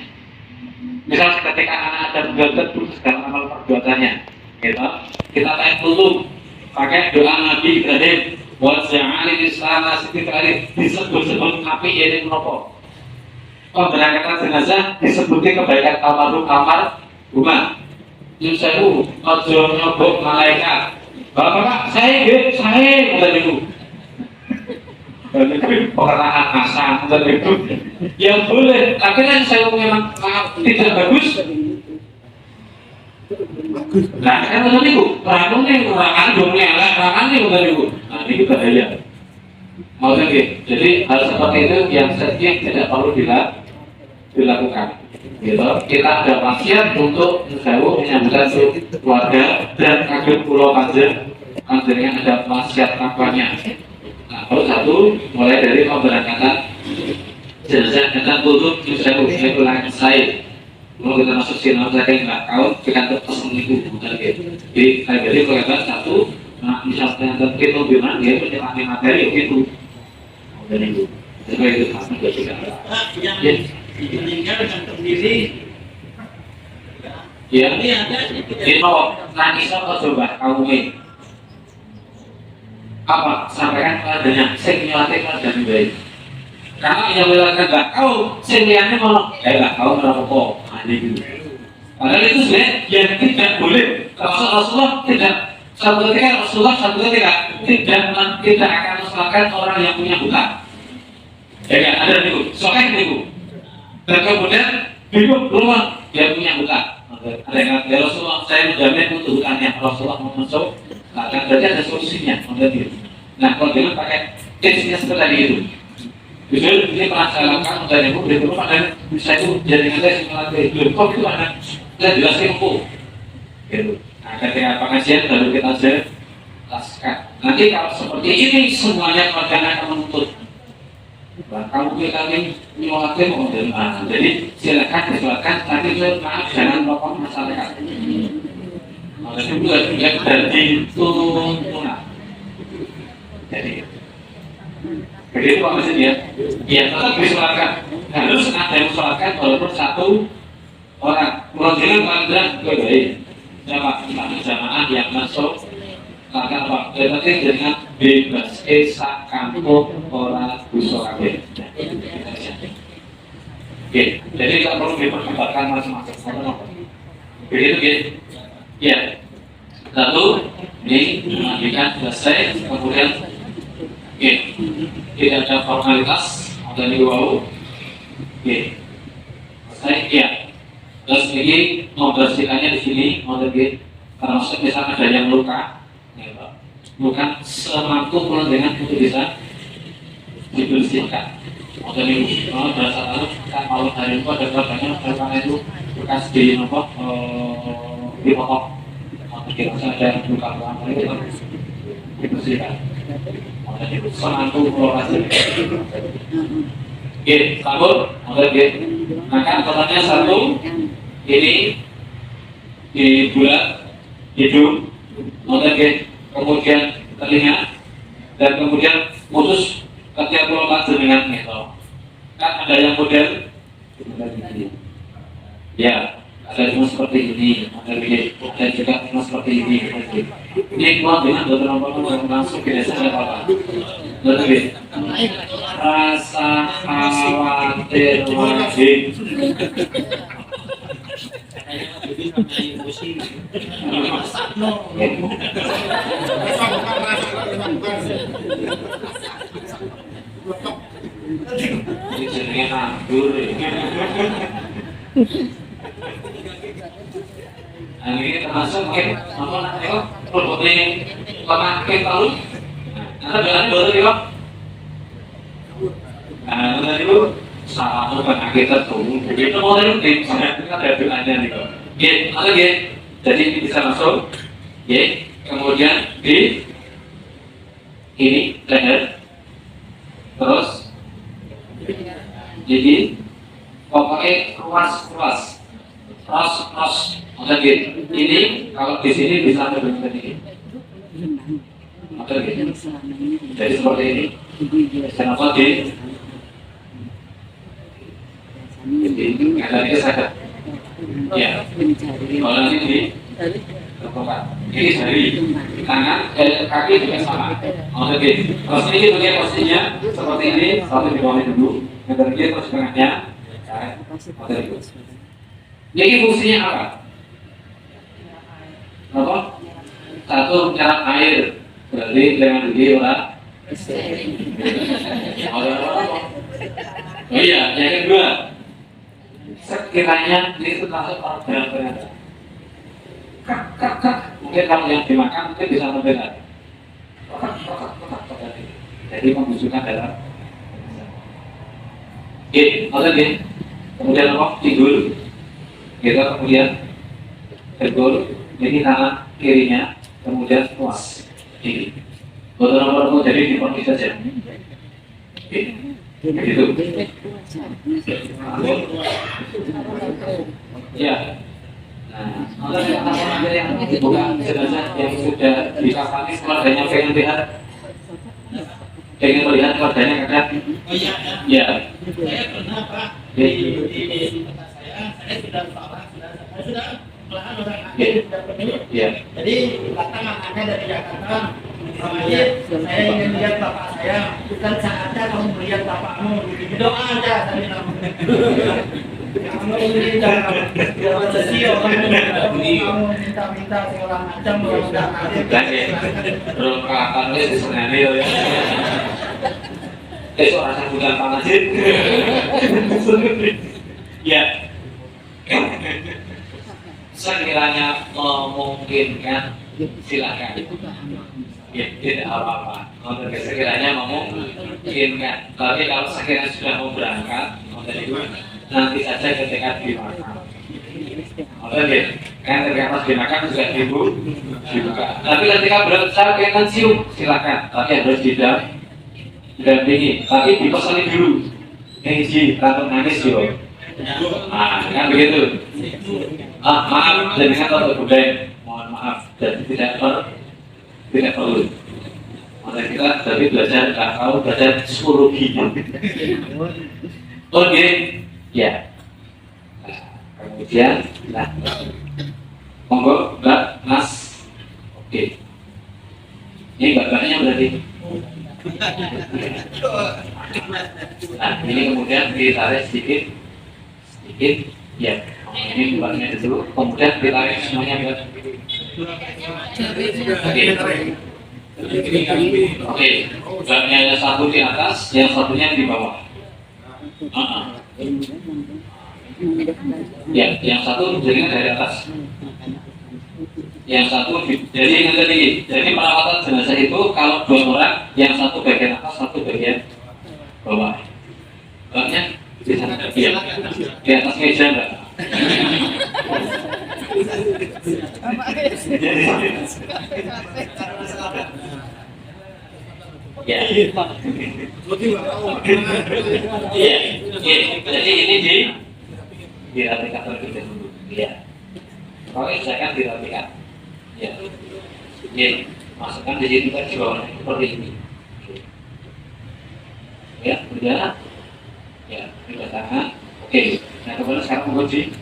Misal ketika anak ada berbuat segala amal perbuatannya, kita tarik tutup pakai doa Nabi Ibrahim. Waj'alni lisana sidqin disebut-sebut api ini menopo. Pemberangkatan jenazah disebutkan kebaikan kamar rumah. Yusayu ojo nyobok malaikat. Bapak saya bukan itu. Pengerahan masa bukan itu. Yang boleh, tapi kan saya memang tidak bagus. Nah, kan betul itu, rangan dong elek, rangan nih bukan ibu. Nah, ini bahaya. Maksudnya gitu. Jadi hal seperti itu yang tidak perlu dilakukan. Gitu. Kita ada wasiat untuk menyambutkan keluarga dan kagum pulau panjang yang ada wasiat kampanye. Nah, satu mulai dari pemberangkatan jenazah dan tutup saya ulangi saya. Kalau kita masuk sinar saya nggak tahu kita terus mengikuti bukan gitu. Jadi kayak jadi kelihatan satu, nah misalnya kita gimana dia mencari materi gitu. Dan itu sebagai itu pasti juga. Yang meninggal dengan sendiri. Ya ini ada. Itu nanti saya coba kamu ini. Apa sampaikan kepadanya senioritas dan baik. Karena yang melakukan nggak tahu, seniornya mau nggak tahu merokok, gitu. Padahal itu sebenarnya yang tidak boleh. Rasulullah tidak satu ketika tidak akan mensalahkan orang yang punya hutang. Ya kan ada itu, soalnya itu. Dan kemudian hidup rumah dia punya hutang. Ada yang ya Rasulullah saya menjamin untuk hutangnya. Rasulullah mau masuk, akan berarti ada solusinya. Nah kalau dengan pakai tipsnya seperti itu. Justru ini pernah saya lakukan untuk ibu di rumah dan bisa itu jadi saya melatih kok itu anak saya jelaskan kok gitu. Nah ketika pengajian baru kita jelaskan. Nanti kalau seperti ini semuanya keluarga akan menuntut. Kamu kami melatih mau dari mana? Jadi silakan tapi maaf jangan melakukan masyarakat. Oleh itu juga jadi tuntunan. Jadi begitu Pak Presiden ya tetap disolatkan, harus ada yang disolatkan walaupun satu orang. Kalau jangan pada baik siapa jamaah yang masuk Katakan apa? Berarti dengan bebas sak kampung ora bisa kabeh. Oke, jadi tidak perlu diperdebatkan macam-macam. Begitu, gitu. Ya. Lalu ini dimandikan selesai, kemudian tidak ada formalitas, ada di wow. Selesai, ya. Terus ini membersihkannya di sini, termasuk misalnya ada yang luka, bukan semampu pun dengan untuk bisa dibersihkan. Ini berasal lalu kan malam hari itu ada korbannya karena itu bekas di dipotong. Kita ada luka luka itu dibersihkan. Jadi semampu lokasi. Sabun, maka totalnya satu ini di bulat hidung, kemudian telinga, dan kemudian putus setiap lompat jenengan gitu. Kan ada yang model, ya ada cuma seperti ini, ada juga cuma seperti ini. Ini kuat dengan dokter nomor langsung ke desa apa? Lebih rasa khawatir wajib. Ini jenenge nganggur. Ini termasuk apa namanya? Produknya pemakaian lalu. Ada jalan baru ya. Nah, itu salah satu penyakit tertentu. Begitu model tim, kita ada bilangnya nih kok. Ada jadi ini bisa masuk. Kemudian di ini leher, terus jadi pokoknya ruas. Ada ini kalau di sini bisa ada bentuk ini. Ada jadi seperti ini. Kenapa di ada ini saja. Ya. Kalau nanti di tempat ini jari, tangan, kaki juga sama. Oke. Terus ini bagian posisinya seperti ini, satu di bawah dulu, yang terakhir terus tengahnya. Jadi fungsinya apa? Apa? Satu menyerap air, berarti dengan diri orang. Oh iya, yang kedua, sekiranya itu masuk organ ternyata. Mungkin kalau yang dimakan mungkin bisa mendengar. Jadi membusukkan darah. Kemudian tidur, kemudian tegul, ini tangan kirinya, kemudian puas. Botol nomor jadi dipakai saja. Begitu. Ya. Nah, ada yang bukan jenazah yang sudah dikafani keluarganya pengen lihat keluarganya kakak. Ya. Saya pernah Pak di tempat saya sudah malahan orang asli sudah penuh. Jadi datang anaknya dari Jakarta. Saya ingin lihat bapak saya, bukan saatnya kamu melihat bapakmu. Berdoa aja tadi kamu. Kamu ini jangan sesio, kamu minta segala macam mudah-mudahan ada. Terus kelakuannya sebenarnya ya. Itu rasa bukan pangasit. Ya. Sekiranya memungkinkan silakan. Ya, tidak apa-apa. Sekiranya memungkinkan. Tapi kalau sekiranya sudah mau berangkat, nanti saja ketika dimakan. Kan ketika pas dimakan sudah dibuka. Tapi ketika berusaha pengen cium, silakan. Tapi harus didampingi. Tapi dipesani dulu. Ji, takut nangis yo. Nah, kan begitu. Maaf, dengan atau budaya. Mohon maaf, jadi tidak perlu. Maka kita tadi belajar tahu belajar psikologi. Oke, ya. Nah, kemudian, monggo, Mbak, Mas. Oke. Ini bapaknya berarti. Nah, ini kemudian ditarik sedikit, ya. Ini bapaknya dulu, kemudian ditarik semuanya ke. Oke, bapaknya yang satu di atas, yang satunya di bawah. Ya, yang satu jaringan dari atas. Yang satu, jadi yang tadi, jadi perawatan jenazah itu kalau 2 orang, yang satu bagian atas, satu bagian bawah. Bapaknya di sana, iya, di atas meja enggak? Ya. Iya, jadi ini dirapikan terlebih dahulu. Iya. Kalau saya kan dirapikan. Ya. Ini masukkan di situ kan juga seperti ini. Ya, udah. Ya, udah tangan. Oke. Nah, kemudian sekarang menguji.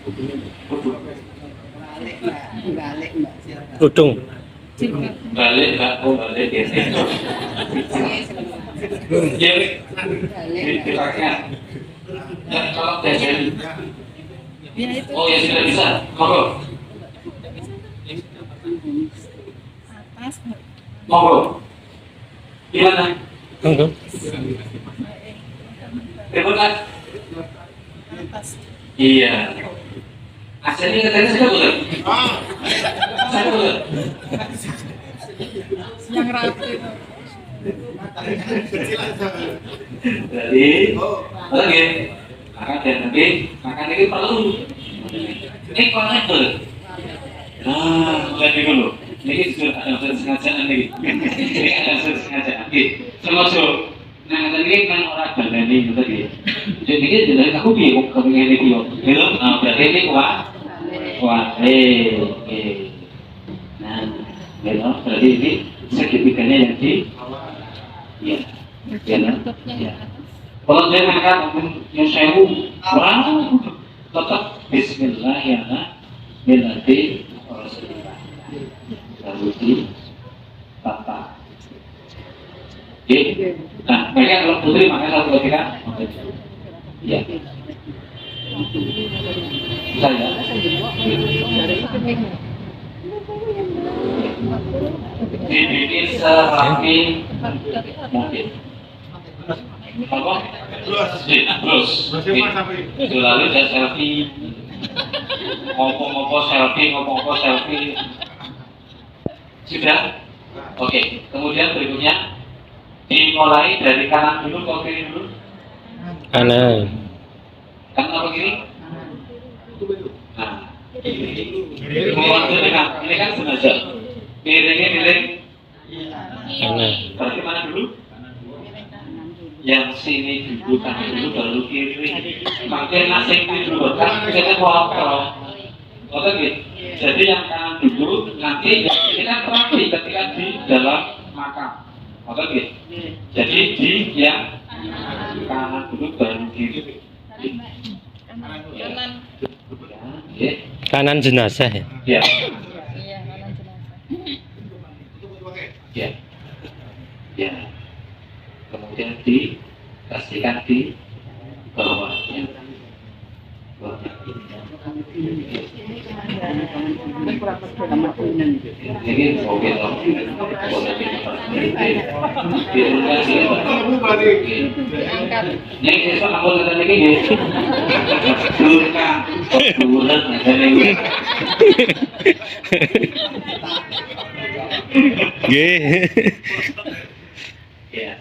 Balik Mbak. Tudung. Balik, balik ya. Ya, dipakai. Ya, kalau jadi. Ya itu. Oh ya sudah bisa. Monggo. Atas. Monggo. Gimana? Monggo. Rebutan. Atas. Iya. Aslinya katanya saya betul. Saya betul. Yang rapi. Jadi, oke. Makan ini perlu. Ini connector. Nah, lihat dulu. Ini sudah ada sengajaan nih. Ini ada sengajaan. Sengaja. Nah, tadi kan orang bandani tadi. Jadi ini jelas aku bingung kalau ini dia. Belum, berarti ini kuat. Nah, belum berarti ini segitiganya yang di. Ya, ya. Kalau dia angkat yang sewu, orang tetap Bismillahirrahmanirrahim. Lalu di tata. Oke. Nah, mereka kalau putri makanya satu ketika. Ya. Saya. Dibikin serapi mungkin. Apa? Terus. Itu lalu dia selfie. Ngopo-ngopo selfie. Sudah? Oke. Kemudian berikutnya dimulai dari kanan dulu ke kiri dulu. Kanan. Kanan apa kiri? Nah. Ini kan jenazah. Piringnya miring. Kanan. Berarti mana dulu? Yang sini dulu kanan dulu baru kiri. Makin asing dulu kan kita mau apa? Oke, jadi yang kanan dulu nanti ini kan terapi ketika di dalam makam. Oke, jadi di yang kanan dulu baru kiri. Kanan. Ya. Kanan jenazah ya. Ya. Iya, kanan jenazah. Ya. Ya. Kemudian dipastikan di bawahnya. Ini oke dong. Ini besok aku lihat lagi ya. Durkan, bulat ada lagi. Nggih. Ya.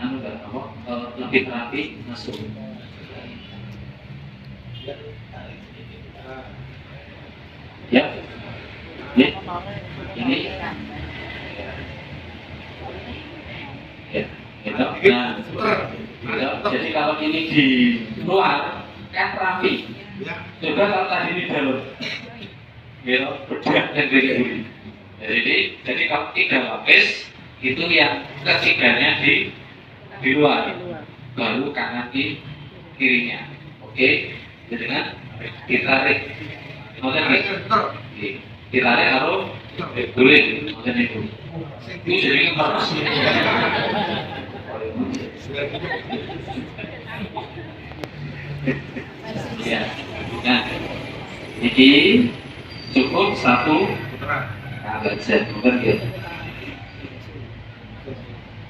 Anu enggak apa? Lebih rapi masuk. Ya. Ya. Ini. Ya. Gitu. Nah, gitu. Jadi kalau ini di luar kan rapi. Coba kalau tadi di dalam. Gitu, bergerak dan begini. Jadi kalau 3 lapis itu yang ketiganya di luar, baru kanan di kirinya. Oke, jadi kan ditarik ngoten nggih. Nggih. Ditarik karo guling ngoten niku. Iki jenenge terus. Ya. Nah, iki cukup satu alat set bukan ya?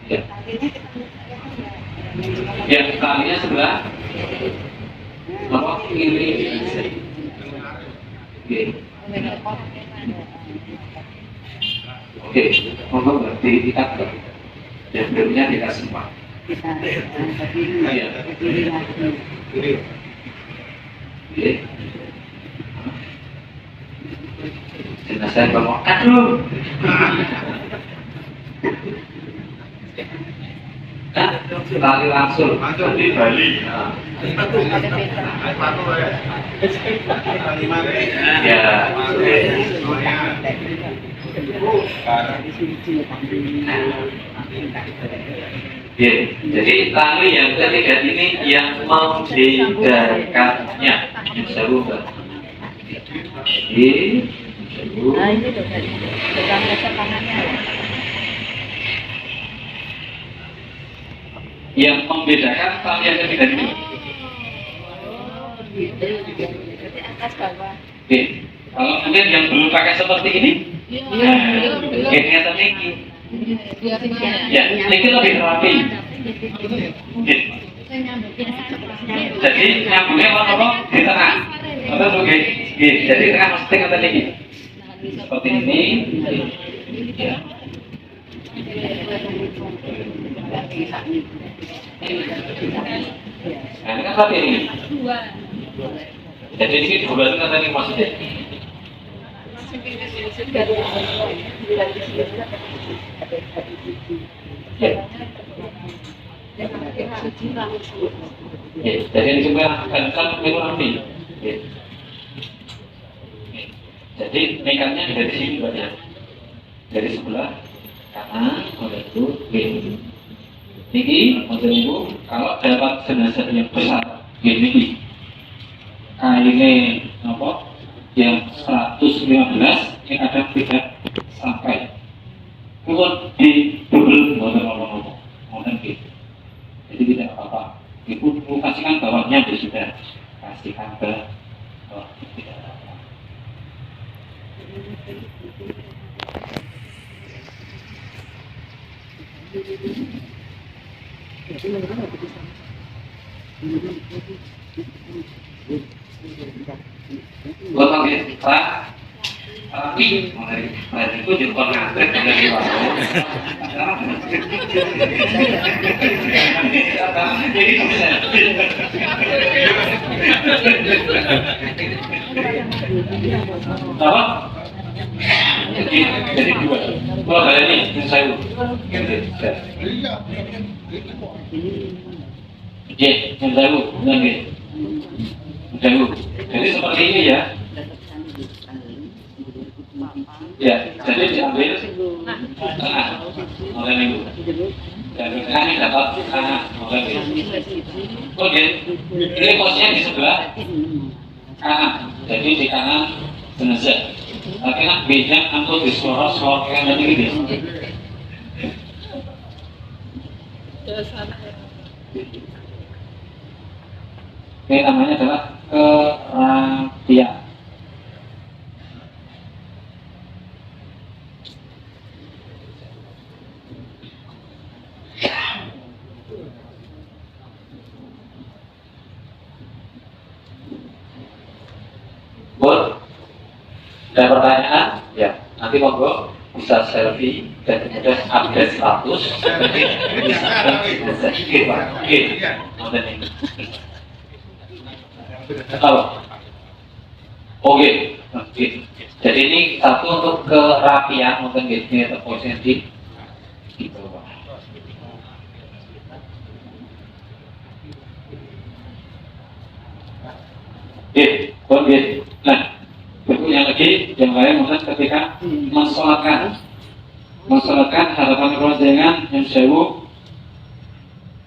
Ya. Ya, talinya sebelah apa kiri. Oke, monggo berarti kita dan berikutnya dikasih semua. Iya. Oke. Jenazah ngomong, aduh. Lari langsung di Bali. Ya. Ya, jadi tali yang ketiga ini yang membedakannya. Seru kan? Jadi, Nah, ini loh, pegang tangannya. yang membedakan tali yang ketiga ini. Di atas bawah. Oke, kalau mungkin yang belum pakai seperti ini, ini atau ini, ya, ini lebih rapi. Oke. Jadi nyambungnya apa? Di tengah. Atau oke, jadi tengah mesti kata ini. Seperti ini. Ya. Nah, ini kan rapi ini. Jadi ini dua itu kata ini maksudnya. Ya, jadi ini juga kan rapi. Jadi mekanya dari sini banyak, dari sebelah kanan, oleh itu gini. Ini untuk ibu kalau dapat jenazah yang besar, gini, ini apa? Yang 115 ini kadang tidak sampai. Kemudian di double ngomong, gitu. Jadi tidak apa-apa. Ibu kasihkan bawahnya sudah, kasihkan ke bawah tidak apa-apa. Gotong ya, Pak. Tapi, mulai itu jadi pengantin dari warung. Jadi bisa. Apa? Jadi dua. Dua kali ini yang saya. Oke, yang saya lagi. Jadi seperti ini ya. Ya, jadi diambil tengah, mulai minggu. Dan ini dapat tengah, mulai minggu. Oke, ini posisinya di sebelah kanan. Jadi di kanan jenazah. Tapi nak beda untuk di suara kanan ini. Ini namanya adalah kerapian. Ada pertanyaan? Ya, nanti monggo bisa selfie dan kemudian update status. Oke. Jadi ini satu untuk kerapian, mungkin ini terposisi gitu. Nah, berikutnya lagi yang lain mungkin ketika mensolatkan harapan keronjengan yang sewu,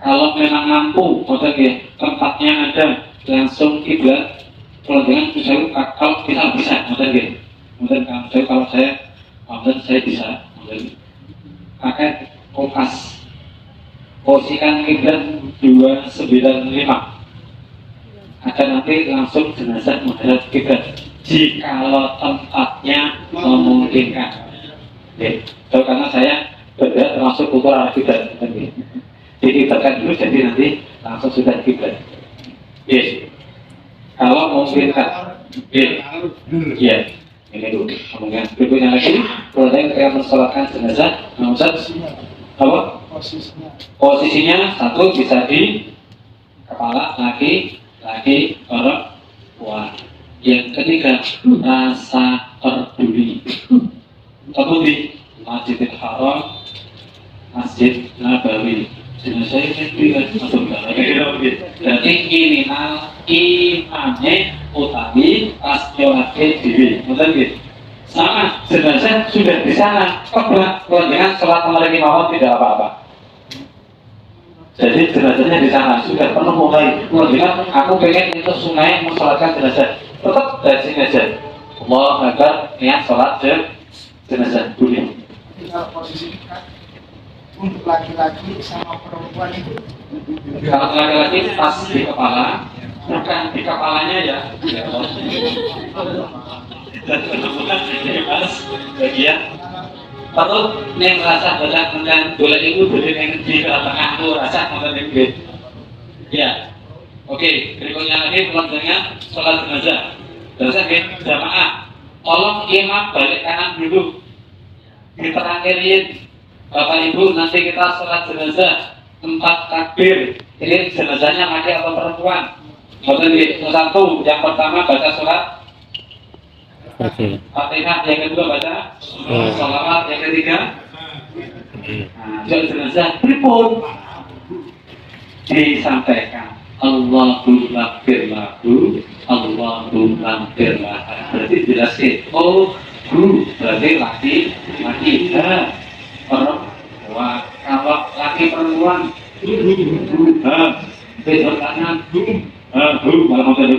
kalau memang mampu, tempatnya ada langsung kiblat kalau dengan saya kalau bisa mungkin gitu, mungkin kalau saya bisa mungkin pakai kopas posisikan kiblat 295 agar nanti langsung jenazah menghadap kiblat jikalau tempatnya memungkinkan. So, karena saya bergerak termasuk ukur arah kiblat, dikiblatkan dulu jadi nanti langsung sudah kiblat. Yes. Kalau memungkinkan, ya, ini dulu. Kemudian berikutnya lagi, kalau saya ketika mensolatkan jenazah, Ustaz, apa? Posisinya satu bisa di kepala laki perempuan. Yang ketiga, rasa peduli. Satu di Masjidil Haram, Masjid Nabawi. Jenazah ini masuk dalam. Berarti minimal imamnya utawi pas nyolake diri. Betul gitu. Sama jenazah sudah di sana. Kalau dengan sholat kemarin imam tidak apa-apa. Jadi jenazahnya di sana sudah penuh mulai. Kalau dengan aku pengen itu sungai mensolatkan jenazah, tetap dari sini aja. Allah agar niat sholat jenazah dulu. Tinggal posisikan untuk laki-laki sama perempuan itu. Kalau laki-laki pas di kepala, bukan di kepalanya ya. Pas bagian. Lalu yang rasa baca tentang boleh ibu boleh yang di tengah itu rasa tentang yang ya. Oke, berikutnya lagi dengan sholat jenazah. Jenazah jamaah. Tolong imam balik kanan dulu. Diterangkirin. Bapak Ibu, nanti kita sholat jenazah 4 takbir. Ini jenazahnya laki atau perempuan? Satu, yang pertama baca sholat Fatihah, yang kedua baca sholawat, yang ketiga jenazah pripun disampaikan Allahu lakfir lahu, Allahu lakfir laha. Berarti jelasin, oh berarti laki perempuan. Kalau laki perempuan beda kanan malah mau jadi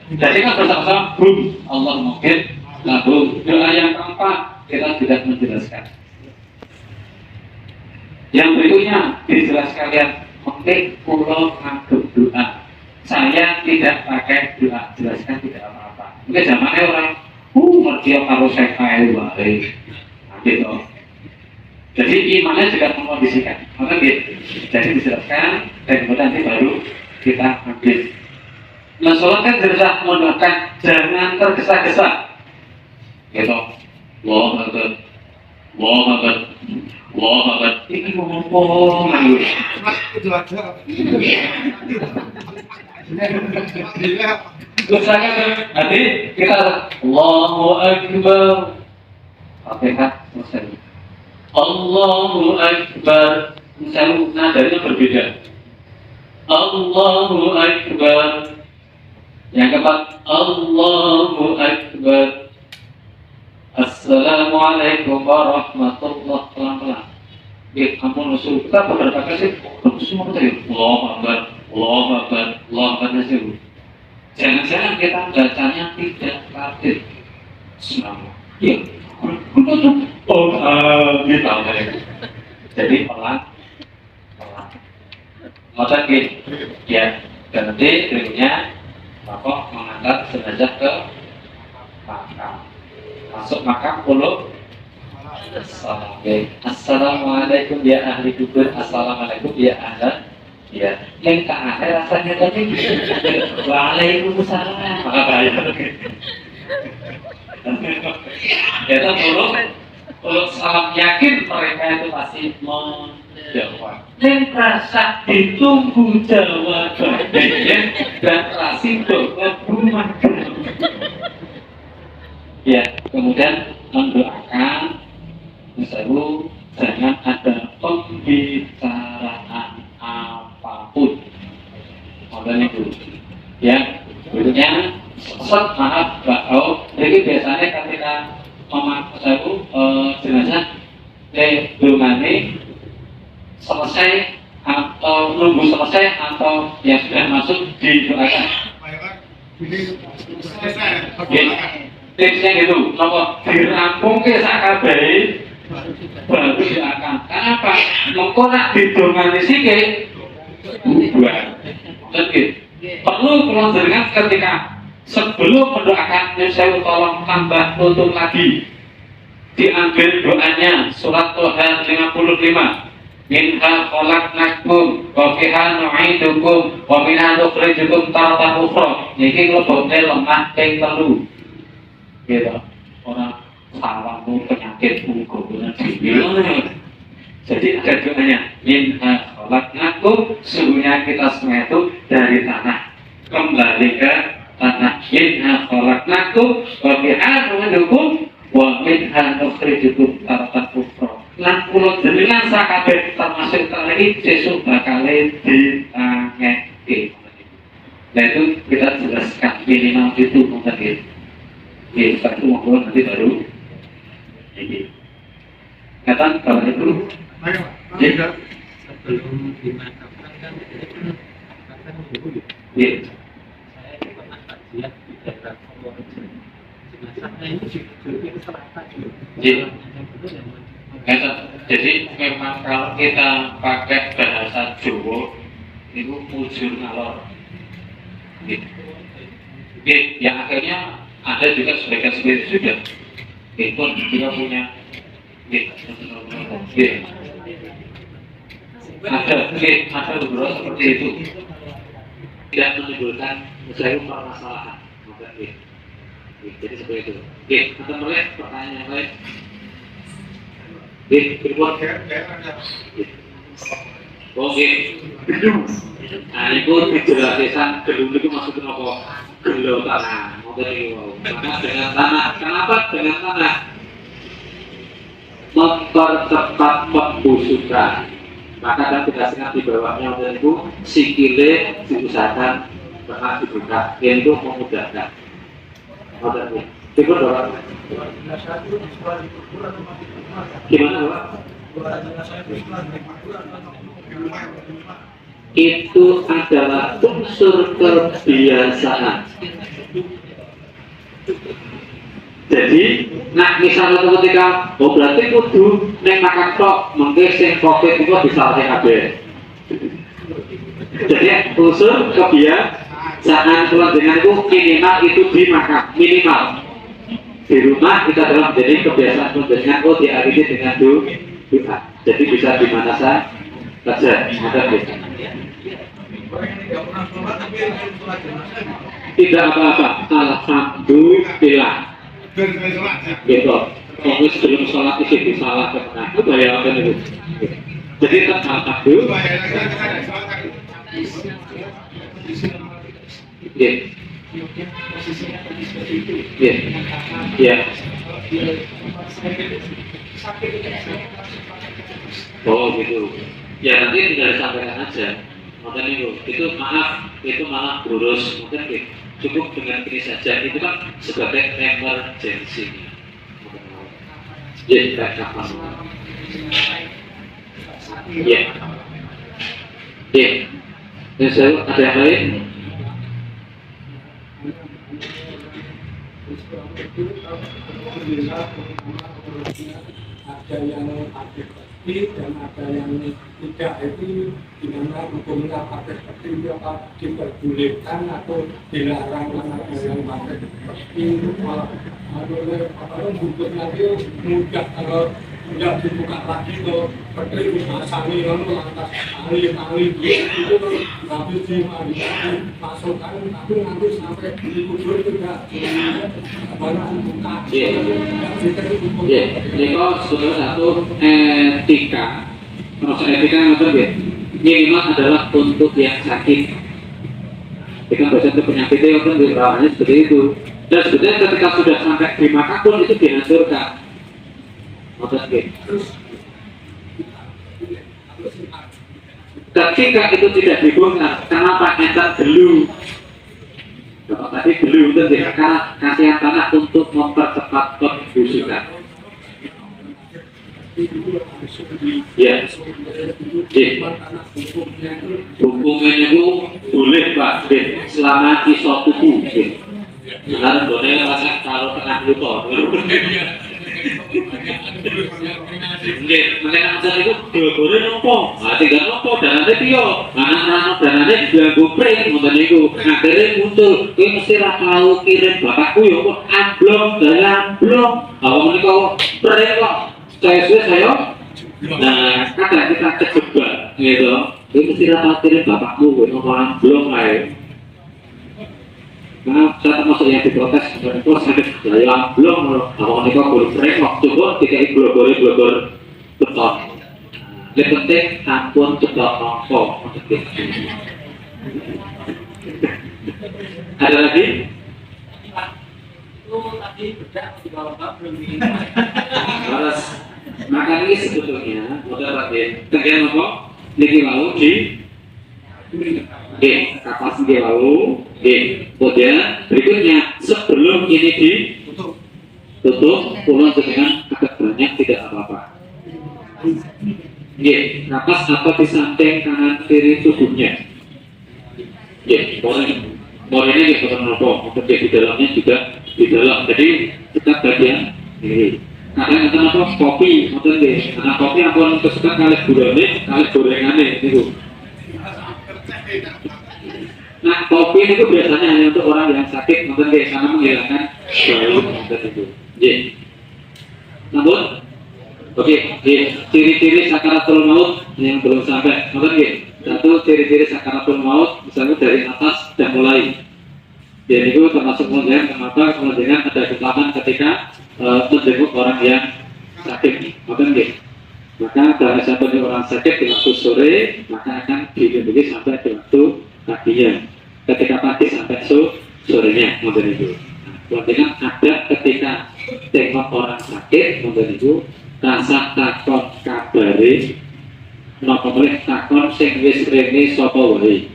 jadi kan bersama-sama Allah mungkin lalu doa yang keempat kita tidak menjelaskan. Yang berikutnya dijelaskan kalian mungkin pulau ngaduk doa. Saya tidak pakai doa, jelaskan tidak apa-apa. Mungkin zamannya orang ngerti kalau saya kaya balik gitu. Jadi imannya juga mengkondisikan, maka gitu. Jadi dijelaskan dan kemudian nanti baru kita ambil. Mensolatkan jenazah mendoakan jangan tergesa-gesa. Gitu. Allahu Akbar. Allahu Akbar. Allahu Akbar. Ini ngomong lagi. Itu aja. Terus saya nanti kita Allahu Akbar. Fatihah selesai. Allahu Akbar. Misalnya nadanya berbeda. Allahu Akbar. Yang keempat, Allahu Akbar. Assalamualaikum warahmatullahi wabarakatuh. Ampun Rasul, kita beberapa kali semua tadi Allahu Akbar, Allahu Akbar, Allahu Akbar Rasul. Jangan-jangan kita bacanya tidak tertib. Semua. Iya. Gitu. Jadi pelan. Maka gitu. Ya, dan nanti berikutnya Bapak mengantar jenazah ke makam. Masuk makam puluh. Assalamualaikum ya ahli kubur. Assalamualaikum ya ahli. Ya, yang tak ada rasanya tadi. Waalaikumsalam. Maka bayar. Ya, puluh salam yakin mereka itu pasti menjawab. Dan rasa ditunggu jawabannya dan rasi berhubungan. Ya, kemudian mendoakan misalnya jangan ada pembicaraan apapun. Modalnya dulu. Ya, berikutnya maaf Mbak Au. Jadi biasanya ketika memakai jenazah dungane selesai atau nunggu selesai atau yang sudah masuk didoakan. Selesai. Nggih. Tipsnya gitu, nopo dirampung ke sakabehe baru diakan. Kenapa? Mengko nak didongani sithik bubar. Oke. Perlu kula jenengan ketika sebelum mendoakan nyuwun sewu tolong tambah tutup lagi. Diambil doanya surat Toha 55. Minha khalaqnakum wa fiha nu'idukum wa minha nukhrijukum taratan ukhra. Niki mlebokne lemah ping 3. Gitu, orang salahmu penyakitmu guna diri. Jadi ada doanya, minha khalaqnakum, sesungguhnya kita semua itu dari tanah kembali ke tanah. Minha khalaqnakum wa fiha nu'idukum wa minha nukhrijukum taratan ukhra. Lan kula jenengan sakabeh termasuk kali sesuk bakal ditangeki. Nah itu kita jelaskan minimal itu mungkin. Ini setelah itu ngobrol nanti baru ini. Kata kalau itu Sebelum dimakamkan kan akan dulu. iya. Saya pernah kajian di daerah Purworejo. Jenazahnya ini juga ke selatan. Iya. Jadi memang kalau kita pakai bahasa Jawa itu mujur ngalor. Yang akhirnya ada juga sebagian seperti itu sudah. Pun kita punya. Ada beberapa seperti itu. Tidak menimbulkan misalnya permasalahan. Jadi seperti itu. Kita mulai pertanyaan yang lain. Berbuat. Oke. Nah, itu dijelasan gedung itu maksudnya apa? Gelo tanah. Maka dengan tanah. Kenapa dengan tanah? Mempercepat pembusukan. Maka kan kita ingat di bawahnya itu sikile diusahakan pernah dibuka. Itu memudahkan. Itu dorong. Gimana Pak? Itu adalah unsur kebiasaan. Jadi, nah misalnya ketika, oh berarti kudu neng makan tok, mungkin sing covid itu bisa kabeh. Jadi unsur kebiasaan keluarga itu minimal itu dimakan minimal. Di rumah kita dalam menjadi kebiasaan keluarga oh diakhiri dengan doa. Jadi bisa di mana saja. Ada bisa. Tidak apa-apa. Alhamdulillah. Gitu. Kalau sebelum sholat isi di salah ke tengah itu bayar apa itu? Jadi tetap alhamdulillah. Ya. Oh gitu. Ya nanti tinggal disampaikan aja. Makanya itu malah burus. Mungkin cukup dengan ini saja. Itu kan sebagai emergency. Ya, kapan? Ya. Ya. Ada yang lain? Ada yang pakai peti dan ada yang tidak, itu dimana hukumnya pakai peti itu apa diperbolehkan atau dilarang? Ada yang pakai peti itu kalau bungkus nanti mudah kalau tidak dibuka lagi tuh peti dimasangi lalu lantas tali itu habis dimasukkan tapi nanti sampai dikubur tidak banyak buka. Ya, ini kok sebetulnya satu etika. Proses etika yang berbeda. Minimal adalah untuk yang sakit. Jika biasanya penyakitnya kan dirawatnya seperti itu. Dan sebetulnya ketika sudah sampai di Makkah pun itu dihancurkan. Ketika itu tidak dibongkar, kenapa entar dulu? Bapak tadi dulu itu karena kasihan tanah untuk mempercepat pembusukan. itu langsung di Ya. langsung Iya. karena hukumnya itu Hukumnya itu boleh Pak, selama iso tuku. Karena boleh rasa kalau tengah lupa. Nggih, menek ajar iku dua-dua nopo? Ah tinggal nopo danane piyo? Anak-anak danane dianggo pring ngoten niku. Akhire muncul, kowe mesti ra tau kirim bapakku ya kok amblong dalam blong. Awak menika pring kok. Saya nah, kadang kita kejebak gitu. Kowe mesti ra tau kirim bapakmu kowe nopo amblong ae. Nah, saya termasuk yang diprotes, terus saya belum, kalau mereka boleh break waktu itu tidak blogor beton. Yang penting ampun cepat nongko. Ada lagi? Harus makan ini sebetulnya, modal lagi. Kemudian apa? Niki mau di kapas dia lalu, kemudian berikutnya sebelum ini ditutup, pulang dengan agak banyak tidak apa-apa. Kapas apa di samping kanan kiri tubuhnya. Morinnya bukan nopo, di dalamnya juga di dalam. Jadi tetap bagian ini. Kadang kita apa kopi, karena kopi ampun kesukaan kali gurame, kali gorengannya itu. Nah, kopi itu biasanya hanya untuk orang yang sakit, mungkin karena menghilangkan bau itu. Namun, oke, ciri-ciri sakaratul maut yang belum sampai, mungkin satu ciri-ciri sakaratul maut misalnya dari atas dan mulai. Jadi itu termasuk kemudian kenapa kemudian ada ketaman ketika menjenguk orang yang sakit, mungkin maka kalau sampai orang sakit di waktu sore, maka akan dilindungi sampai di waktu paginya. Ketika pagi sampai sorenya, model itu. Kemudian ada ketika tengok orang sakit, model itu rasa takon kabari, nopo boleh takon sing wis rene sapa wae.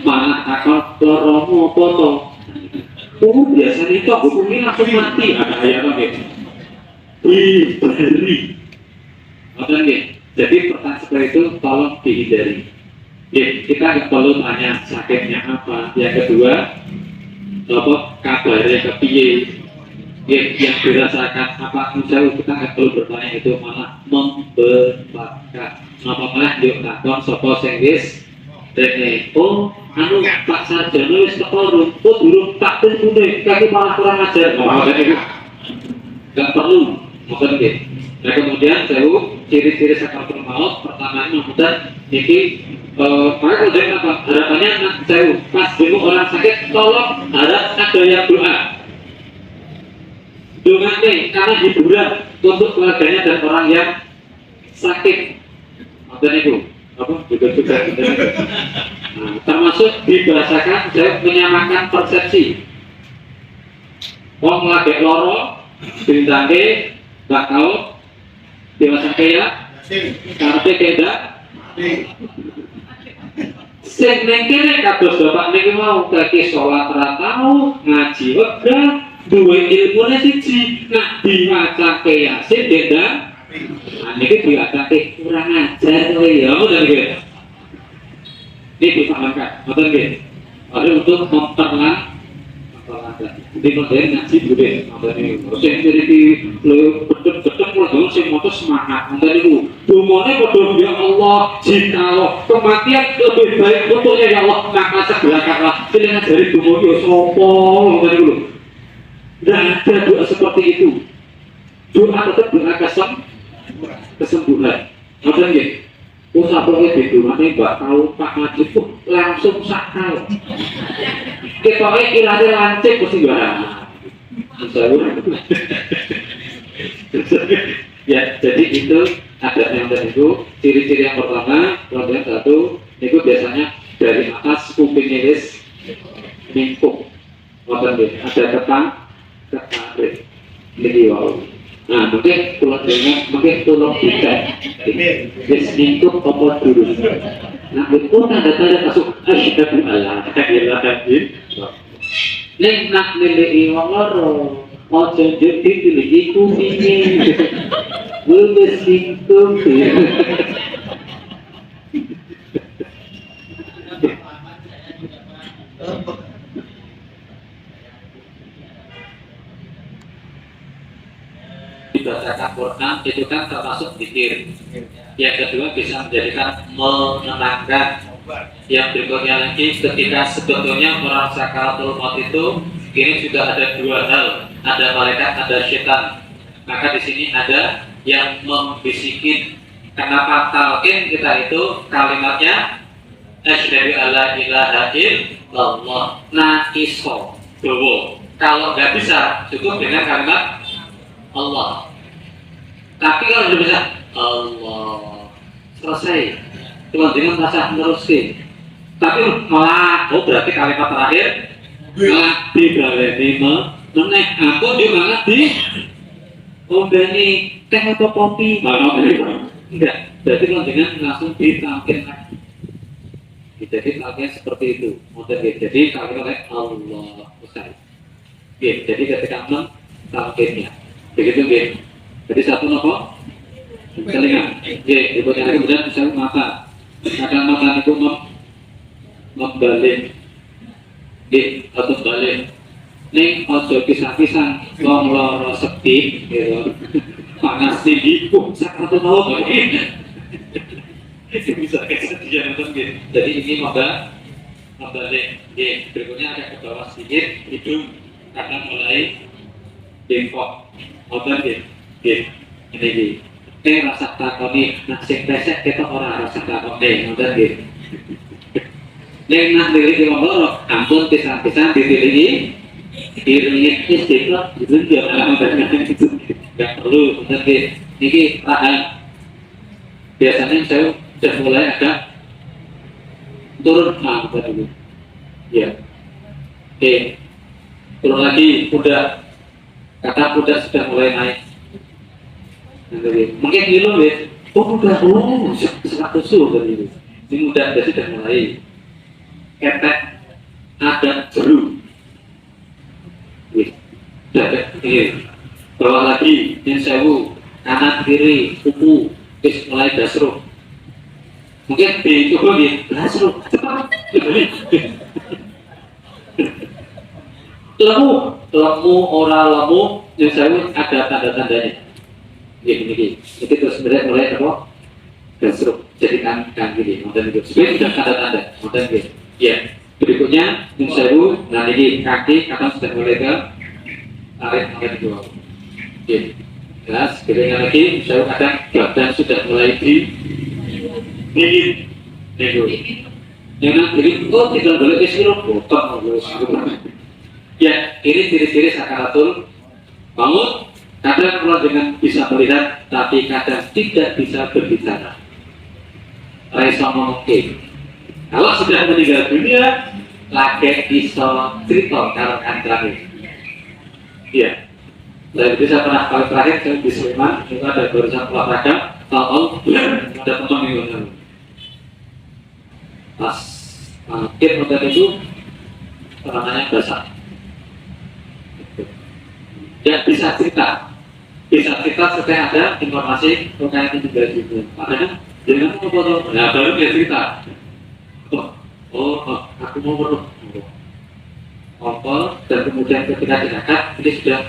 Malah takon loromu apa to? Biasanya itu hukumnya langsung mati. Ada ayat apa gitu? Diberi. Jadi pertanyaan seperti itu tolong dihindari. Kita nggak perlu tanya sakitnya apa. Yang kedua, apa kabarnya kepiye? Yang dirasakan apa? Misalnya kita nggak perlu bertanya itu, malah memberatkan. Apa malah yuk takon sopo senggis. Dene, oh, anu Pak Sarjono wis teko rumput durung tak tuntune, kaki malah kurang ajar. Nggak perlu, mungkin gitu. Nah kemudian saya ciri-ciri sakaratul maut pertama ini ini maka kemudian apa harapannya saya pas demo orang sakit tolong harap ada yang doa nih karena hiburan untuk keluarganya dan orang yang sakit. Mungkin itu apa juga termasuk dibahasakan saya menyamakan persepsi wong lagi loro bintangke bakal dewasa kaya karpe keda sing ning kene kados bapak niki mau kaki salat ra tau ngaji wegah duwe ilmune siji nah diwaca yasin beda. Nah, ini diwacake kurang ajar kowe ya, ngoten nggih. Ini dipahamkan, ngoten nggih. Ada untuk memperlancar. Di modern ngaji bude, ngoten niku. Sing iki lho betul-betul kudu sing moto semangat, ngoten niku. Dumone padha ya Allah, jikalau kematian lebih baik untuknya ya Allah, maka segerakanlah. Pilihan dari dumo yo sapa, ngoten niku lho. Dan ada doa seperti itu. Doa tetap doa kesembuhan. Ngoten nggih. Usah pokoke didomane Mbak tahu Pak Haji itu langsung sakal. Ketoke irane lancip mesti barang. Ya, jadi itu ada yang itu ciri-ciri yang pertama, kemudian satu itu biasanya dari atas kupingnya wis mingkuk. Ngoten nggih. Ada ketarik. Niki wae. Nah, mungkin pulang dengan mungkin tolong dicek. Wis mingkuk apa durung. Nah, itu tanda-tanda masuk asyhadu alla ilaha illallah. Ning nak nilai wong loro ojo jadi pilih iku pingin lulus itu dibacakan Quran itu kan termasuk zikir. Yang kedua bisa menjadikan menenangkan. Yang berikutnya lagi ketika sebetulnya orang sakaratul maut itu ini sudah ada dua hal, ada malaikat, ada setan. Maka di sini ada yang membisikin. Kenapa talqin kita itu kalimatnya asyhadu alla ilaha illallah iso dowo. Kalau nggak bisa cukup dengan kalimat Allah. Tapi kalau sudah bisa Allah selesai. Cuma dengan rasa meneruskan. Tapi malah berarti kalimat terakhir malah dibaleni meneh. Aku juga ngerti. Ini teh atau kopi? Enggak. Berarti kalau dengan langsung ditampilkan lagi. Jadi talqin seperti itu. Jadi kalimat Allah selesai. Jadi ketika talqinnya begitu nggih. Jadi satu nopo telinga. Nggih, berikutnya kemudian misalnya mata. Kadang mata itu membalik. Nggih, atau balik. Ning ojo pisah-pisah wong lara sepi gitu. Panas tinggi kok sakaratul maut. Bisa kesedihan nggih. Jadi ini membalik. Nggih, berikutnya ada ke bawah sedikit hidung kadang mulai bengkok. Obat nggih. Nggih. Ini rasa takoni, nah sing pesek kita orang rasa takoni, ngoten nggih. Nek nak diri wong loro, ampun pisan-pisan ditilihi, diringit istiqlal, itu jangan itu. Enggak perlu, ngoten nggih. Niki tahan. Biasanya saya sudah mulai agak turun ngoten dulu. Ya. Oke. Turun lagi, kuda. Kata kuda sudah mulai naik. Mungkin dulu ya, udah 100 dari ini udah sudah mulai ketek ada jeru, ini bawah lagi yang sewu kanan kiri kuku mulai dasro, mungkin di coba di dasro cepat lemu ora lemu yang sewu ada tanda-tandanya. Gini, itu terus mulai apa? Gasruk, jadi kan gini, modern itu. Sebenarnya sudah tanda-tanda, modern gitu. Ya, berikutnya sewu, nah ini kaki akan sudah mulai ke tarik modern itu. Oke, jelas. Berikutnya lagi, sewu kadang badan sudah mulai di dingin, Jangan begini, tinggal balik ke sirup, potong boleh sirup. Ya, ini ciri-ciri sakaratul maut. Kadang kalau dengan bisa melihat, tapi kadang tidak bisa berbicara. Raiso mungkin. Kalau sudah meninggal dunia, lagi bisa cerita kalau terakhir. Iya. Dan bisa pernah kali terakhir saya di Sleman, itu ada barusan olahraga, tahu ada teman yang pas mungkin model itu namanya basah. Ya bisa cerita. Bisa kita sedang ada informasi terkait meninggal dunia. Makanya jangan mau foto. Nah baru dia cerita. Aku mau foto. Kompol dan kemudian ketika diangkat ini sudah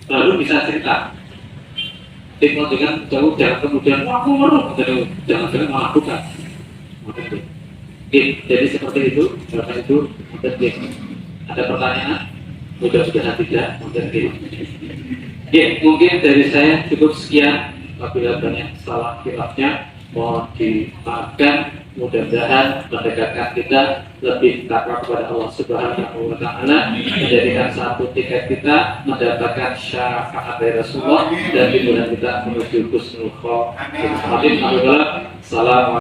baru bisa cerita. Tinggal dengan jauh jangan kemudian aku mau jangan malah bukan. Jadi seperti itu. Karena itu ada pertanyaan. Mudah-mudahan tidak. Mungkin dari saya cukup sekian. Apabila banyak salah khilafnya mohon dimaafkan. Mudah-mudahan mendekatkan kita lebih takwa kepada Allah Subhanahu wa Ta'ala, menjadikan satu tiket kita mendapatkan syafaat dari Rasulullah dan dimudahkan kita menuju husnul khotimah. Assalamualaikum.